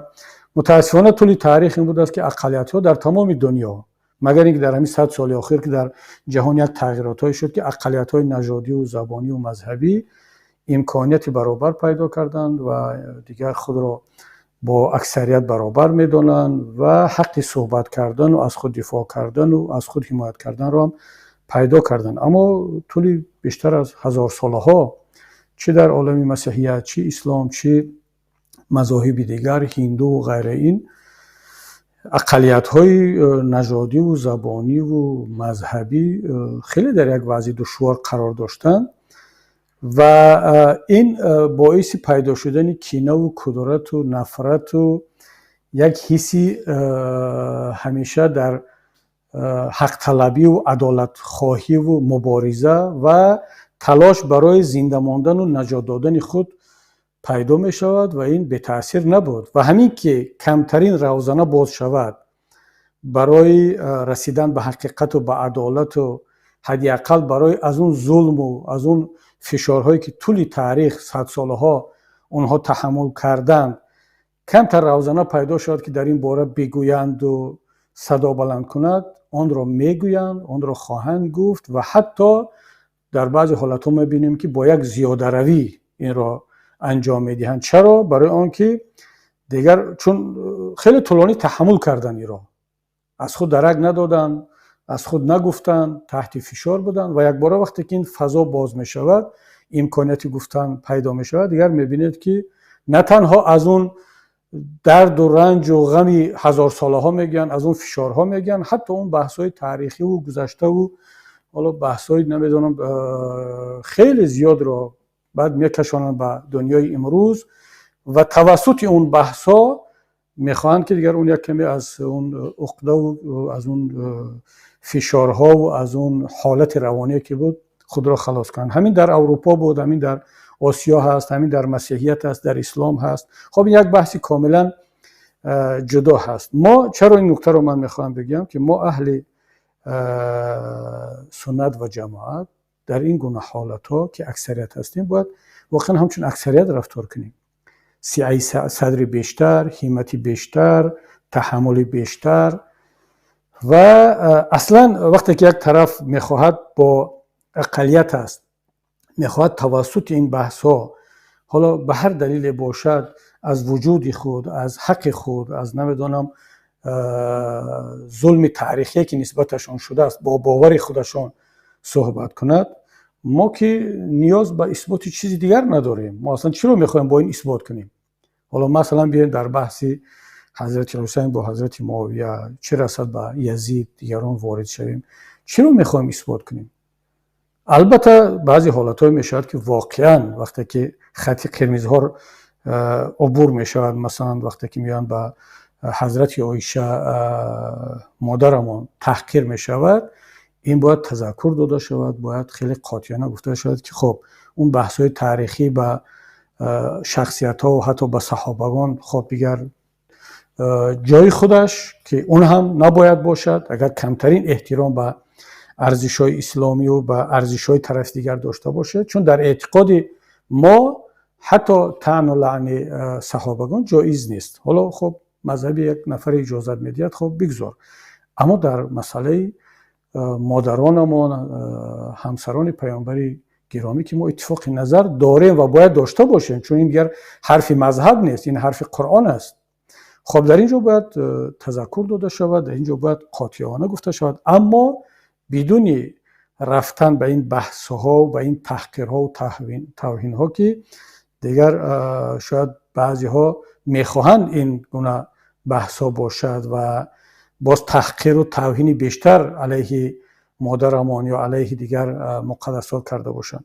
متاسفانه طول تاریخ این بود است که اقلیت ها در تمام دنیا، مگر اینکه در همین 100 سال اخیر که در جهان یک تغییرات شد که اقلیت های نژادی و زبانی و مذهبی امکانیت برابر پیدا کردند و دیگر خود را با اکثریت برابر میدانند و حق صحبت کردن و از خود دفاع کردن و از خود حمایت کردن را هم پیدا کردند. اما طول بیشتر از 1000 ساله ها، چه در عالم مسیحیت، چه اسلام، چه مذاهب دیگر، هندو و غیره، این اقلیت های نژادی و زبانی و مذهبی خیلی در یک وضع دشوار قرار داشتند و این باعث پیدا شدن کینه و کدورت و نفرت و یک حسی همیشه در حق طلبی و عدالت خواهی و مبارزه و تلاش برای زنده ماندن و نجات دادن خود پیدا می شود و این به تأثیر نبود. و همین که کمترین روزنه باز شود برای رسیدن به حقیقت و به عدالت و حداقل برای از اون ظلم و از اون فشارهایی که طول تاریخ 100 ساله ها اونها تحمل کردند، کمتر روزنه پیدا شد که در این باره بگویند و صدا بلند کند، آن را میگویند، آن را خواهند گفت و حتی در بعضی حالت ها میبینیم که با یک زیاده روی این را انجام میدهند. چرا؟ برای آنکه دیگر چون خیلی طولانی تحمل کردن این را، از خود درک ندادن، از خود نگفتن، تحت فشار بودن و یک بار وقتی که این فضا باز می شود، امکانیت گفتن پیدا می شود، دیگر میبینید که نه تنها از اون درد و رنج و غمی 1000 ساله ها میگن، از اون فشارها میگن، حتی اون بحث‌های تاریخی و گذشته و حالا بحث‌های نمیدونم خیلی زیاد را بعد میکشونن به دنیای امروز و توسط اون بحث‌ها میخواهند که دیگر اون یک کمی از اون عقده و از اون فشارها و از اون حالت روانی که بود خود را خلاص کنند. همین در اروپا بود، همین در آسیا هست، همین در مسیحیت هست، در اسلام هست. خب یک بحثی کاملا جدا هست. ما چرا این نکته رو من میخوام بگم که ما اهل سنت و جماعت در این گونه حالت ها که اکثریت هستیم باید واقعا همچون اکثریت رفتار کنیم، سعی صدر بیشتر، همت بیشتر، تحمل بیشتر. و اصلا وقتی که یک طرف میخواهد با اقلیت است، میخواهد توسط این بحث ها، حالا به هر دلیل باشد، از وجود خود، از حق خود، از نمیدونم ظلم تاریخی که نسبتشون شده است با باور خودشون صحبت کند، ما که نیاز به اثبات چیزی دیگر نداریم. ما اصلا چرا میخوایم با این اثبات کنیم؟ حالا مثلا بیایم در بحثی حضرت حسین با حضرت معاویه، چه رسد به یزید، دیگران وارد شویم، چرا میخوایم اثبات کنیم؟ البته بعضی حالت‌های میشود که واقعا وقتی که خط قرمز ها عبور میشود، مثلا وقتی که میان به حضرت عایشه مادرمان تحقیر میشود، این باید تذکر داده شود، باید خیلی قاطعانه گفته شود که خب اون بحث‌های تاریخی به شخصیت‌ها و حتی به صحابگان خب دیگر جای خودش که اون هم نباید باشد. اگر کمترین احترام به ارزش‌های اسلامی و به ارزش‌های طرف دیگر داشته باشه، چون در اعتقاد ما حتی طعن و لعن صحابگان جایز نیست. حالا خب مذهب یک نفر اجازت میدهد، خب بگذار، اما در مسئله مادرانمان، همسران پیامبری گرامی که ما اتفاق نظر داریم و باید داشته باشیم، چون این دیگر حرف مذهب نیست، این حرف قرآن است. خب در اینجا باید تذکر داده شود، در اینجا باید قاطعانه گفته شود، اما بدون رفتن به این بحث‌ها و به این تحقیرها و توهین‌ها که دیگر شاید بعضی‌ها میخواهند این گونه بحث‌ها باشد و باز تحقیر و توهین بیشتر علیه مادرمان یا علیه دیگر مقدسات کرده باشند.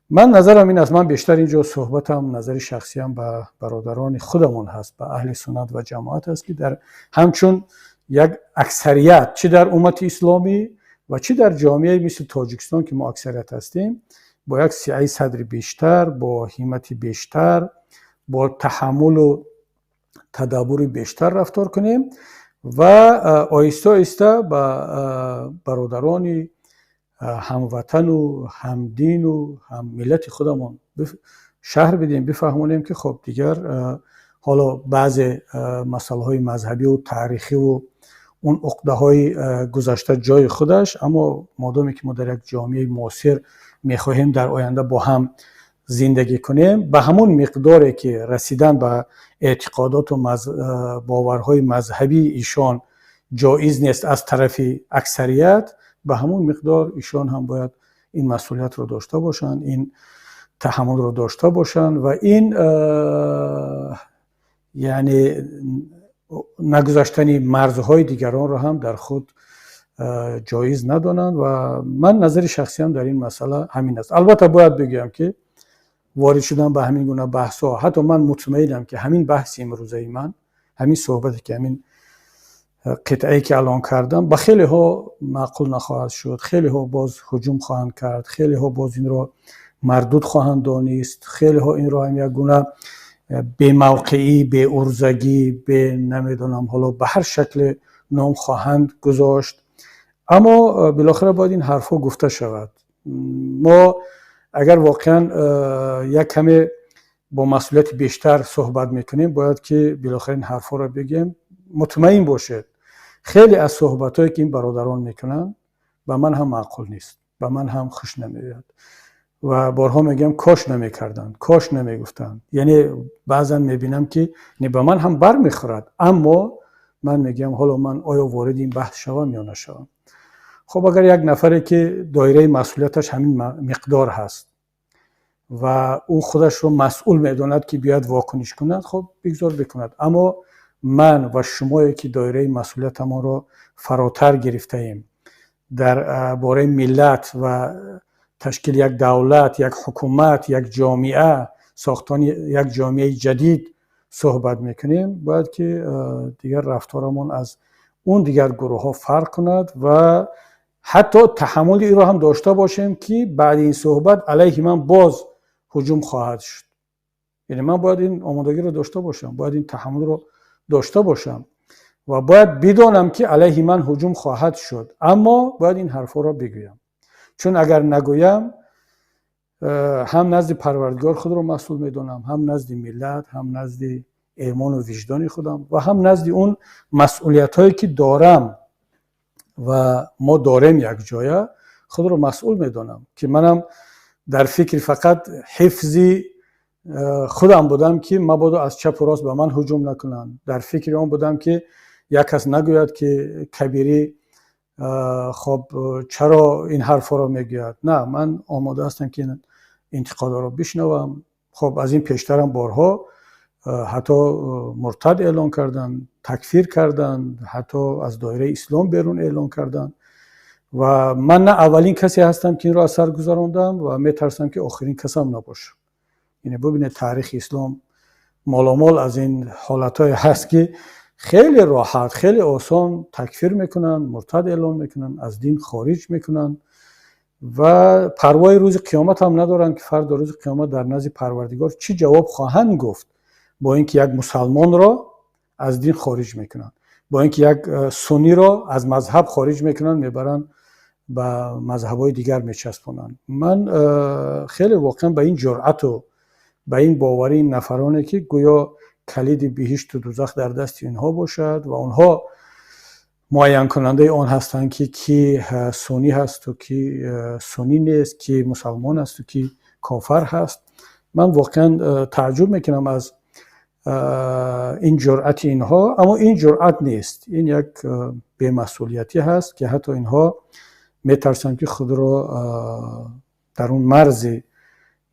من نظرم این است، من بیشتر اینجا صحبتم نظر شخصیم به برادران خودمون هست، به اهل سنت و جماعت است که در همچون یک اکثریت، چه در امت اسلامی و چه در جامعه مثل تاجیکستان که ما اکثریت هستیم، با یک سعی صدر بیشتر، با همت بیشتر، با تحمل و تدبر بیشتر رفتار کنیم و آهسته آهسته به برادران هموطن و همدین و هم ملت خودمون شهر بدیم، بفهمونیم که خب دیگر حالا بعض مسائل های مذهبی و تاریخی و اون عقده های گذشته جای خودش، اما مادامی که ما در یک جامعه معاصر میخواهیم در آینده با هم زندگی کنیم، به همون مقداری که رسیدن به اعتقادات و باورهای مذهبی ایشان جایز نیست از طرف اکثریت، به همون مقدار ایشان هم باید این مسئولیت رو داشته باشن، این تحمل رو داشته باشن و این یعنی نگذاشتن مرزهای دیگران رو هم در خود جایز ندانند. و من نظر شخصی هم در این مسئله همین است. البته باید بگم که وارد شدن به همین گونه بحث‌ها، حتی من مطمئنم که همین بحث امروزه من، همین صحبتی که همین قطعه‌ای که الان کردم، به خیلی ها معقول نخواهد شد، خیلی ها باز هجوم خواهند کرد، خیلی ها باز این را مردود خواهند دانست، خیلی ها این را هم یک گونه به موقعی، به ارزگی، به نمیدونم حالا به هر شکل نام خواهند گذاشت. اما بالاخره باید این حرفا گفته شود. ما اگر واقعا یک کمی با مسئولیت بیشتر صحبت میکنیم، باید که بالاخره این حرفا را بگیم. مطمئن باشید خیلی از صحبتایی که این برادران میکنن به من هم معقول نیست، به من هم خوش نمیاد و بارها میگم کاش نمیکردن، کاش نمیگفتن. یعنی بعضا میبینم که به من هم بر میخورد، اما من میگم حالا من آیا وارد این بحث شوم یا نشوم. خب اگر یک نفری که دایره مسئولیتش همین مقدار هست و او خودش رو مسئول میداند که بیاد واکنش کند، خب بگذار بکند. اما من و شمایی که دایره مسئولیت ما رو فراتر گرفته ایم، در باره ملت و تشکیل یک دولت، یک حکومت، یک جامعه، ساختن یک جامعه جدید صحبت میکنیم، باید که دیگر رفتارمون از اون دیگر گروه ها فرق کند و حتی تحمل این رو هم داشته باشیم که بعد این صحبت علیه من باز هجوم خواهد شد. یعنی من باید این آمادگی رو داشته باشم، باید این تحمل رو داشته باشم و باید بدانم که علیه من هجوم خواهد شد، اما باید این حرفا رو بگویم. چون اگر نگویم هم نزد پروردگار خود رو مسئول میدونم، هم نزد ملت، هم نزد ایمان و وجدان خودم و هم نزد اون مسئولیت هایی که دارم و ما داریم یک جایه خود رو مسئول میدونم. که منم در فکر فقط حفظی خودم بودم که مبادا از چپ و راست به من هجوم نکنن، در فکر اون بودم که یک کس نگوید که کبیری خب چرا این حرفا رو میگوید. نه، من آماده هستم که این انتقادا رو بشنوم. خب از این پیشترم بارها حتی مرتد اعلان کردن، تکفیر کردن، حتی از دایره اسلام بیرون اعلان کردن و من نه اولین کسی هستم که این رو از سر گذراندم و میترسم که آخرین کس هم نباشم. یعنی ببینید تاریخ اسلام مالامال از این حالتهای هست که خیلی راحت، خیلی آسان تکفیر میکنن، مرتد اعلان میکنن، از دین خارج میکنن و پروای روز قیامت هم ندارن که فردا روز قیامت در نزد پروردگار چی جواب خواهند گفت. با اینکه یک مسلمان را از دین خارج میکنن، با اینکه یک سنی را از مذهب خارج میکنن میبرن به مذهب‌های دیگر میچسبونن. من خیلی واقعا به این جرأت و به این باوری این نفرانه که گویا کلید بهشت و دوزخ در دست اینها باشد و اونها معین کننده آن هستند که کی سنی هست و کی سنی نیست، کی مسلمان است و کی کافر هست. من واقعا تعجب میکنم از این جرأت اینها، اما این جرأت نیست، این یک بی‌مسئولیتی هست که حتی اینها میترسن که خود را در اون مرز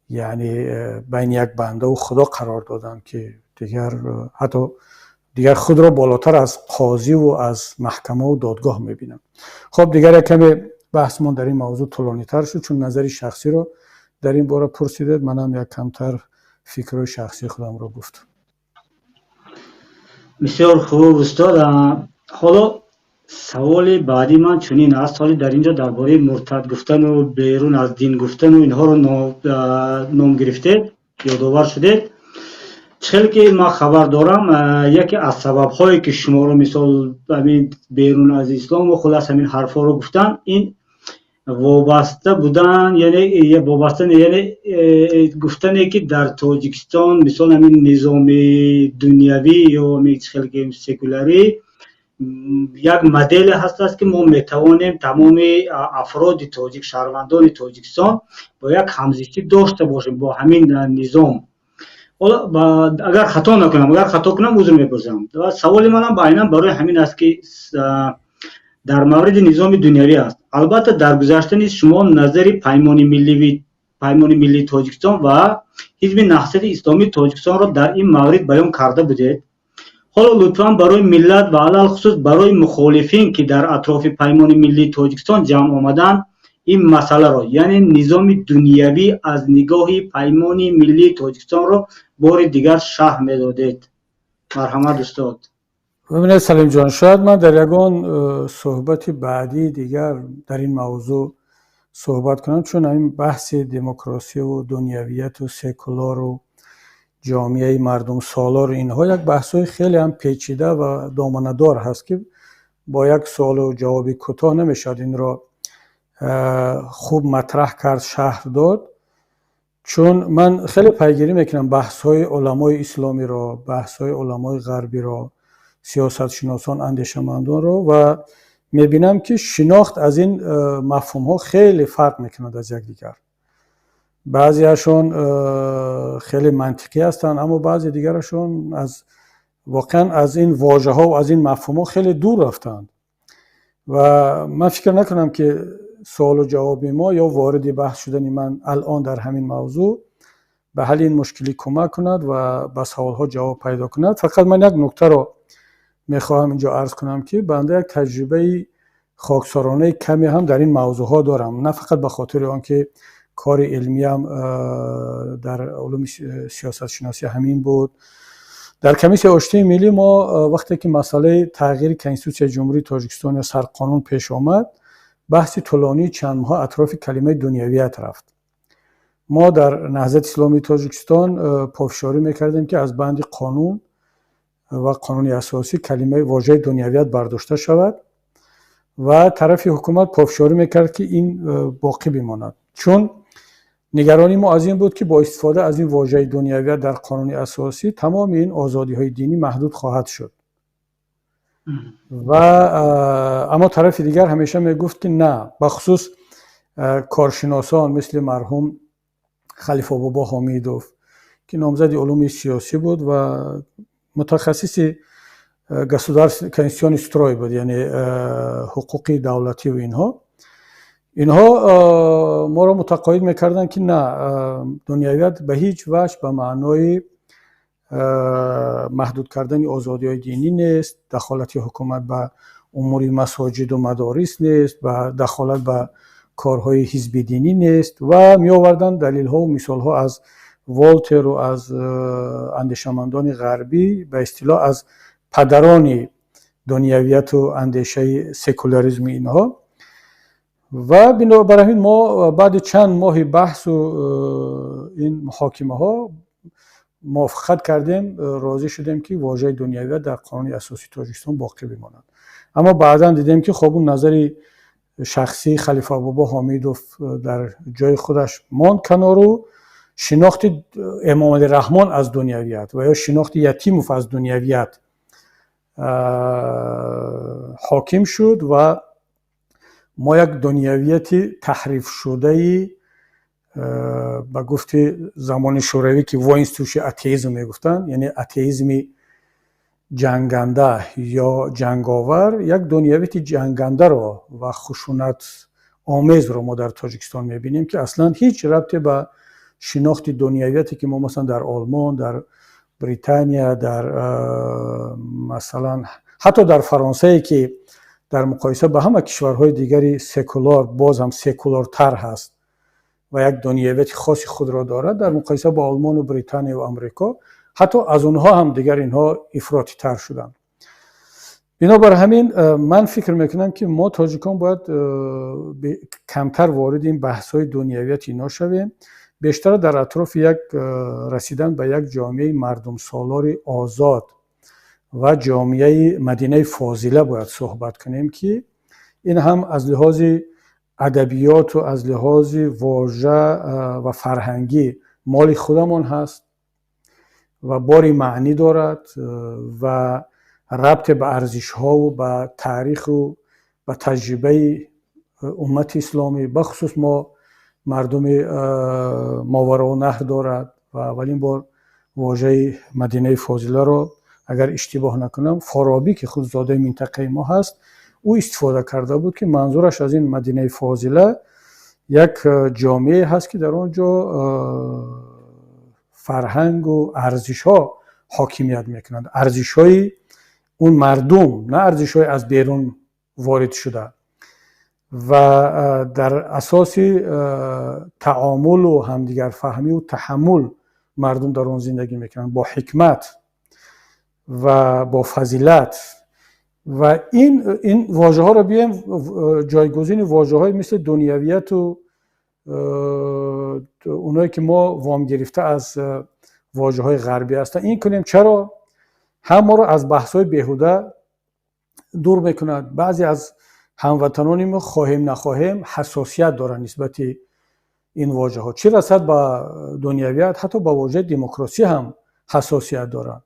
یعنی بین یک بنده و خدا قرار دادن که دیگر خود را بالاتر از قاضی و از محکمه و دادگاه میبینن. خب دیگر یک کمی بحثمون در این موضوع طولانی تر شد چون نظری شخصی رو در این باره پرسیدید، منم یک کمتر فکر شخصی خودم رو گفتم. بسیار خوب استاد. حالا سوال بعدی من چنین است، حالی در اینجا درباره مرتد گفتن و بیرون از دین گفتن و اینها رو نام گرفتید، یادآور شدید. چون که من خبر دارم یکی از سبب‌هایی که شما رو مثال همین بیرون از اسلام و خلاص همین حرفا رو گفتن، این وابسته بودن یعنی گفتنه که در تاجیکستان مثلا همین نظام دنیوی یا همین خیلی سکولاری یک مدل هست که ما میتوانیم تمام افراد تاجیک، شهروندان تاجیکستان با یک همزیستی داشته باشیم با همین نظام. حالا اگر خطا کنم عذر میپرسم. سوال منم عیناً برای همین است که در مورد نظام دنیوی است. البته در گذشته نیز شما نظر پیمان ملی تاجیکستان و حزب نهضت اسلامی تاجیکستان را در این مورد بیان کرده بودید. حالا لطفاً برای ملت و علل خصوص برای مخالفین که در اطراف پیمان ملی تاجیکستان جمع آمدن این مسئله را یعنی نظام دنیوی از نگاه پیمان ملی تاجیکستان را بار دیگر شرح میدادید. مرحمت استاد. ببینید سلیم جان، شاید من در یگان صحبت بعدی دیگر در این موضوع صحبت کنم، چون این بحث دموکراسی و دنیویت و سکولار و جامعه مردم سالار اینها یک بحثای خیلی هم پیچیده و دامنه‌دار هست که با یک سوال و جوابی کوتاه نمیشد این را خوب مطرح کرد، شرح داد. چون من خیلی پیگیری میکنم بحث‌های علمای اسلامی را، بحث‌های علمای غربی را، سیاست شناسان، اندیشمندان را و میبینم که شناخت از این مفهوم‌ها خیلی فرق میکند از یکدیگر. بعضی‌هاشون خیلی منطقی هستند اما بعضی دیگرشون واقعا از این واژه‌ها و از این مفهوم‌ها خیلی دور رفتند و من فکر نکنم که سوال و جواب ما یا وارد بحث شدن من الان در همین موضوع به حل این مشکلی کمک کند و به سوال‌ها جواب پیدا کند. فقط من یک نکته رو میخواهم اینجا عرض کنم که بنده یک تجربه خاکسارانه کمی هم در این موضوعها دارم، نه فقط به خاطر آنکه کار علمی هم در علوم سیاست شناسی همین بود. در کمیسیون آشتی ملی ما وقتی که مسئله تغییر کنستیتوسیون جمهوری تاجیکستان سر قانون پیش آمد، بحث طولانی چند ماه اطراف کلمه دنیویت رفت. ما در نهضت اسلامی تاجیکستان پافشاری میکردیم که از بند قانون و قانون اساسی کلمه واژه دنیویت برداشته شود و طرف حکومت پافشاری میکرد که این باقی بماند، چون نگرانی ما از این بود که با استفاده از این واژه دنیویت در قانون اساسی تمام این آزادی‌های دینی محدود خواهد شد. و اما طرف دیگر همیشه میگفت که نه، بخصوص کارشناسان مثل مرحوم خلیفه بابا حمیدوف که نامزد علوم سیاسی بود و متخصص کنستیتوسیون استروی بود، یعنی حقوق دولتی و اینها ما را متقاعد میکردن که نه، دنیویت به هیچ وجه به معنای محدود کردن آزادی‌های دینی نیست، دخالت حکومت به امور مساجد و مدارس نیست، و دخالت به کارهای حزب دینی نیست و می آوردن دلیل‌ها و مثال‌ها از والتر و از اندیشمندان غربی، به اصطلاح از پدران دنیویت و اندیشه سکولاریسم اینها. و بنابراین ما بعد چند ماه بحث و این محاکمه ها موافقت کردیم، راضی شدیم که واژه دنیویت در قانون اساسی تاجیکستان باقی بماند. اما بعدا دیدیم که خب اون نظر شخصی خلیفه بابا حمیدوف در جای خودش ماند کنار و شناخت امام علی رحمان از دنیویت و یا شناخت یتیموف از دنیویت حاکم شد و ما یک دنیویت تحریف شده به گفت زمان شوروی که واینستوش اتئیسم میگفتن، یعنی اتئیسم جنگنده یا جنگاور، یک دنیویت جنگنده رو و خشونت آمیز رو ما در تاجیکستان میبینیم که اصلا هیچ ربطی به شناخت دنیویتی که ما مثلا در آلمان، در بریتانیا، در مثلا حتی در فرانسه که در مقایسه به همه کشورهای دیگری سکولار باز هم سکولارتر هست و یک دنیویت خاصی خود را دارد، در مقایسه با آلمان و بریتانیا و امریکا حتی از اونها هم دیگر اینها افراطی تر شدن. بنابر همین من فکر میکنم که ما تاجیکان باید کمتر وارد این بحث های دنیویت اینا شویم، بیشتر در اطراف یک رسیدن به یک جامعه مردم سالار آزاد و جامعه مدینه فاضله باید صحبت کنیم که این هم از لحاظ ادبیات و از لحاظ واژه و فرهنگی مال خودمان هست و باری معنی دارد و ربط به ارزش ها و به تاریخ و به تجربه امت اسلامی بخصوص ما مردم ماوراءالنهر دارد و اولین بار واژه مدینه فاضله رو اگر اشتباه نکنم فارابی که خود زاده منطقه ما هست او استفاده کرده بود که منظورش از این مدینه فاضله یک جامعه هست که در آنجا فرهنگ و ارزش ها حاکمیت میکنند، ارزش های اون مردم، نه ارزش های از بیرون وارد شده و در اساس تعامل و همدیگر فهمی و تحمل مردم در اون زندگی میکنند با حکمت و با فضیلت و این واژه ها رو بیایم جایگزین واژه های مثل دنیویت و اونایی که ما وام گرفته از واژه های غربی هستن این کنیم. چرا؟ هم ما رو از بحث های بیهوده دور میکند. بعضی از هموطنان ما خواهیم نخواهیم حساسیت دارن نسبت این واژه ها، چه رسد به دنیویت حتی با واژه دموکراسی هم حساسیت دارن.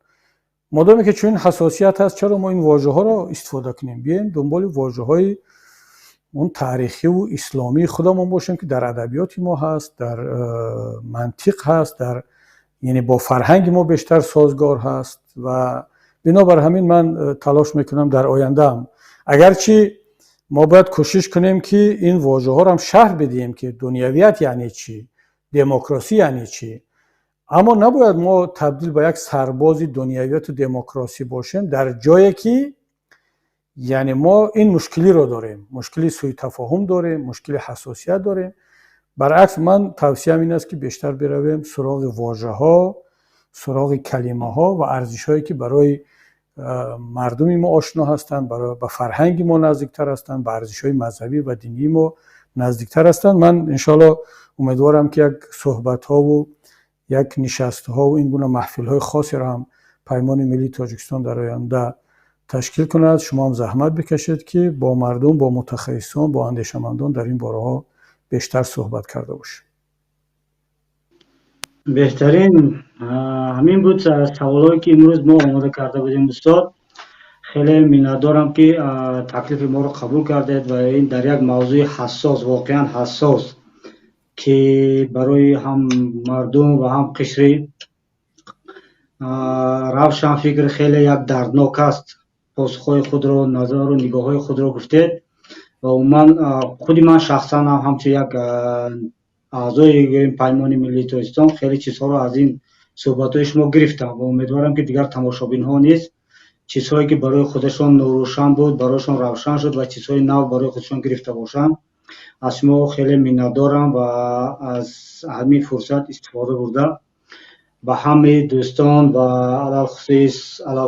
مادامی که چون حساسیت هست چرا ما این واژه ها را استفاده کنیم؟ بیایم دنبال واژه های اون تاریخی و اسلامی خودمون باشیم که در ادبیات ما هست، در منطق هست، در یعنی با فرهنگ ما بیشتر سازگار هست و بنابر همین من تلاش میکنم در آینده هم اگرچه ما باید کوشش کنیم که این واژه ها را هم شرح بدیم که دنیویت یعنی چی، دموکراسی یعنی چی، اما نباید ما تبدیل به یک سرباز دنیویت و دموکراسی باشیم در جایی که یعنی ما این مشکلی رو داریم، مشکلی سوء تفاهم داریم، مشکلی حساسیت داریم. برعکس من توصیه‌ام این است که بیشتر برویم سراغ واژه ها، سراغ کلمه ها و ارزش هایی که برای مردم ما آشنا هستند، برای به فرهنگ ما نزدیکتر هستند، به ارزش های مذهبی و دینی ما نزدیکتر هستند. من انشالله امیدوارم که یک صحبت ها و یک نشست ها و این گونه محفل های خاصی را هم پیمان ملی تاجیکستان در آینده تشکیل کند. شما هم زحمت بکشید که با مردم، با متخصصان، با اندیشمندان در این باره ها بیشتر صحبت کرده باشید. بهترین همین بود سوالایی که امروز ما آماده کرده بودیم استاد. خیلی می‌دارم که تکلیف ما رو قبول کردید و این در یک موضوع حساس، واقعا حساس که برای هم مردم و هم قشر روشن فکر خیلی یک دردناک است. پاسخهای خود رو، نظر و نگاه‌های خود رو گفتید و من خودی من شخصا هم همچون یک اعضای پیمان ملی تاجیکستان خیلی چیزها رو از این صحبت‌های شما گرفتم و امیدوارم که دیگر تماشابین ها نیست چیزهایی که برای خودشان روشن بود برایشان روشن شد و چیزهای نو برای خودشان گرفته باشند. از شما خیلی منتظرم و از همین فرصت استفاده برده به همه دوستان و علاوه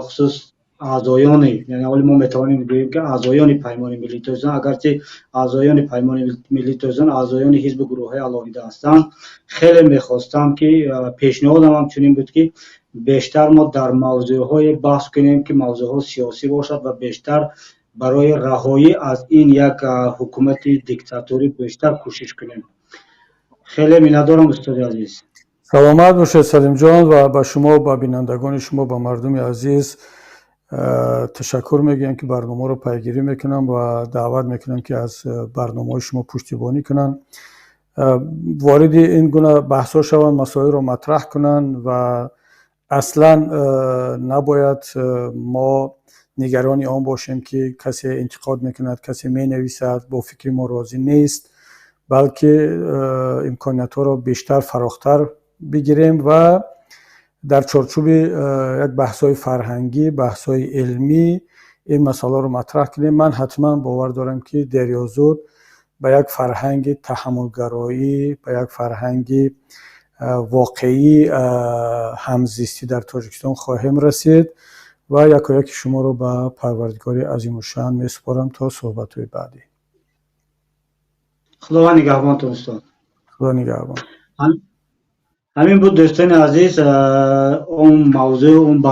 خصوص اعضایان، یعنی حالی ما میتوانیم بگوییم که اعضایان پیمان ملی توزیع، اگرچه اعضایان پیمان ملی توزیع اعضایان حزب گروه علاویده هستند، خیلی میخواستم که پیشنهادم هم چنین بود که بیشتر ما در موضوعهای بحث کنیم که موضوعها سیاسی باشد و بیشتر برای رهایی از این یک حکومت دیکتاتوری بیشتر کوشش کنیم. خیلی می‌ندارم استاد عزیز. سلامت باشید سلیم جان و با شما و با بینندگان شما با مردم عزیز تشکر میگم که برنامه رو پیگیری میکنم و دعوت میکنم که از برنامه شما پشتیبانی کنن، وارد این گونه بحثا شوند، مسائل رو مطرح کنن و اصلا نباید ما نگران آن باشیم که کسی انتقاد میکند، کسی مینویسد با فکر ما راضی نیست، بلکه امکانیت ها را بیشتر فراختر بگیریم و در چارچوب یک بحث‌های فرهنگی، بحث‌های علمی این مسئله رو مطرح کنیم. من حتما باور دارم که دیر یا زود به یک فرهنگ تحملگرایی، به یک فرهنگ واقعی همزیستی در تاجیکستان خواهیم رسید و یکایک شما رو به پروردگار عظیم الشأن میسپارم تا صحبت‌های بعدی. خدا نگهبانتون استاد. خدا نگهبان. همین بود دوستان عزیز، اون موضوع، اون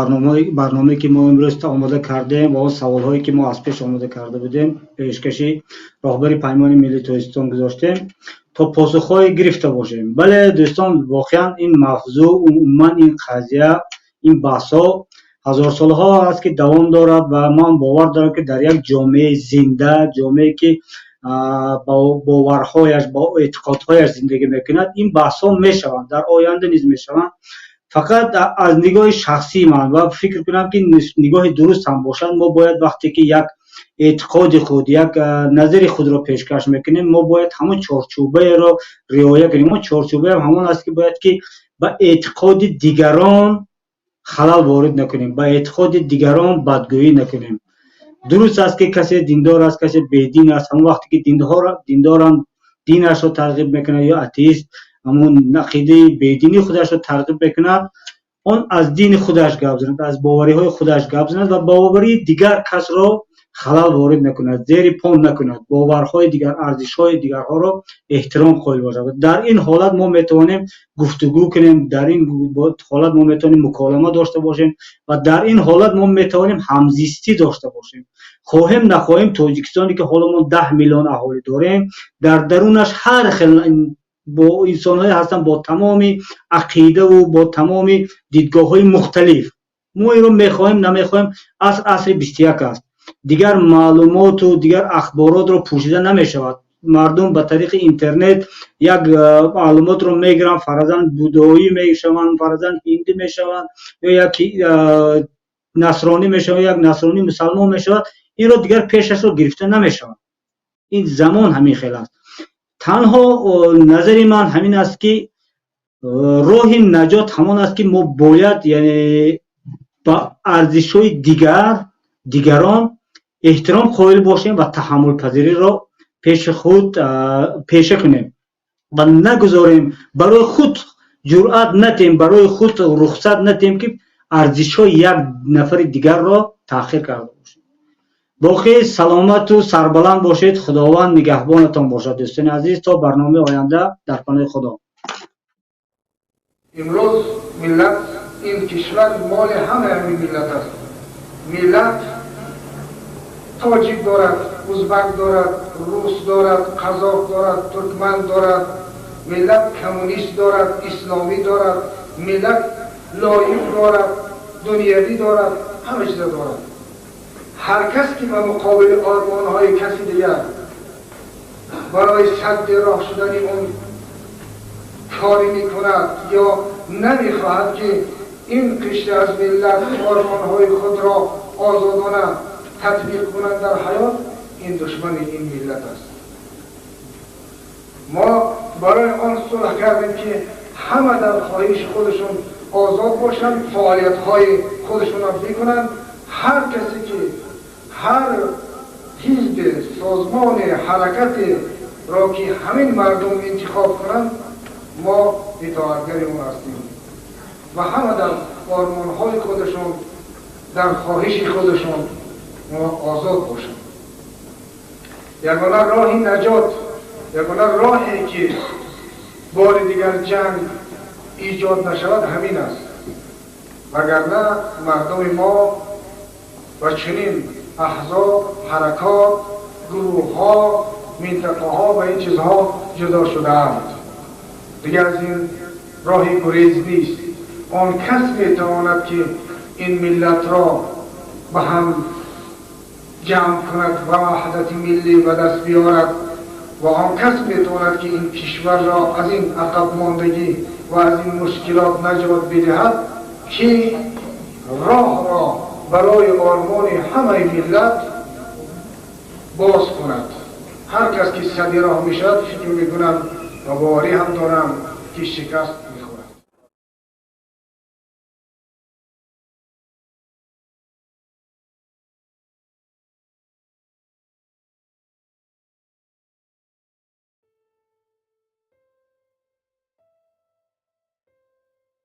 برنامه که ما امروز آماده کردیم و اون سوالهایی که ما از پیش آماده کرده بودیم پیشکشی راهبر پیمان ملی توزیستان گذاشتیم تا پاسخهای گرفته باشیم. بله دوستان، واقعا این موضوع، عموما این قضیه، این بحثا هزار سالها است که دوام دارد و من باور دارم که در یک جامعه زنده، جامعه که با باورهایش، با اعتقادهایش زندگی میکند، این بحثا میشوند، در آینده نیز میشوند. فقط از نگاه شخصی من و فکر کنم که نگاه درست هم باشد، ما باید وقتی که یک اعتقاد خود، یک نظر خود را پیشکش میکنیم، ما باید همون چارچوبه را رعایت کنیم. ما چارچوبه هم همون است که باید که به اعتقاد دیگران خلل وارد نکنیم، به اعتقاد دیگران بدگویی نکنیم. درست است که کسی دیندار است، کسی بیدین است، همون وقتی که دینداران دینش رو ترغیب میکنه یا اتیست همون عقیده بیدینی خودش رو ترغیب میکنه، اون از دین خودش گپ زند، از باوری های خودش گپ زند و باوری دیگر کس رو خلل وارد نکند، زیر پا نکند، باورهای دیگر، ارزش‌های دیگرها رو احترام قائل باشد. در این حالت ما میتوانیم گفتگو کنیم، در این حالت ما میتوانیم مکالمه داشته باشیم و در این حالت ما میتوانیم همزیستی داشته باشیم. خواهیم نخواهیم تاجیکستانی که حالا ما 10 میلیون اهالی داریم، در درونش هر خیلی با انسان‌های هستن با تمام عقیده و با تمام دیدگاه‌های مختلف. ما این رو می‌خواهیم نمی‌خواهیم، عصر 21 است، دیگر معلومات و دیگر اخبارات رو پوشیده نمی‌شود. مردم به طریق اینترنت یک معلومات رو میگیرن، فرضاً بودایی میشوند، فرضاً هندی میشوند یا یک نصرانی میشوند، یک نصرانی مسلمان میشود، این رو دیگر پیشش رو گرفته نمی‌شود. این زمان همین خیلی است. تنها نظر من همین است که راه نجات همان است که ما باید یعنی با ارزش‌های دیگران احترام قائل باشیم و تحمل پذیری را پیش خود پیشه کنیم و نگذاریم برای خود جرأت نتیم، برای خود رخصت نتیم که ارزش‌های یک نفر دیگر را تأخیر کرده باشیم. باقی سلامت و سربلند باشید. خداوند نگهبانتان باشد دوستان عزیز. تا برنامه آینده در پناه خدا. امروز ملت، این کشور مال همه همین ملت است. ملت تاجیک دارد، ازبک دارد، روس دارد، قزاق دارد، ترکمن دارد، ملت کمونیست دارد، اسلامی دارد، ملت لایق دارد، دنیوی دارد، همه چیز دارد. هر کس که به مقابل آرمان‌های کسی دیگر برای سد راه شدن اون کاری می‌کند یا نمی‌خواهد که این قشر از ملت آرمان‌های خود را آزادانه تطبیق کنند در حیات، این دشمن این ملت است. ما برای آن صلح کردیم که همه در خواهش خودشون آزاد باشند، فعالیت‌های خودشون را بکنند. هر کسی که هر حزب، سازمان، حرکت را که همین مردم انتخاب کنند، ما اطاعتگر اون هستیم و همه در آرمان‌های خودشون در خواهش خودشون آزاد باشند. یگانه راه نجات، یگانه راهی که بار دیگر جنگ ایجاد نشود همین است. وگرنه مردم ما و چنین احزاب، حرکات، گروه ها، منطقه ها و این چیزها جدا شده اند. دیگر از این راهی گریز نیست. آن کس میتواند که این ملت را به هم جمع کند و وحدت ملی به دست بیارد و آن کس میتواند که این کشور را از این عقب ماندگی و از این مشکلات نجات بدهد که راه را برای آرمان همه ملت باز کند. هر کس که صدی راه میشد فکر میکنم و باوری هم دارم که شکست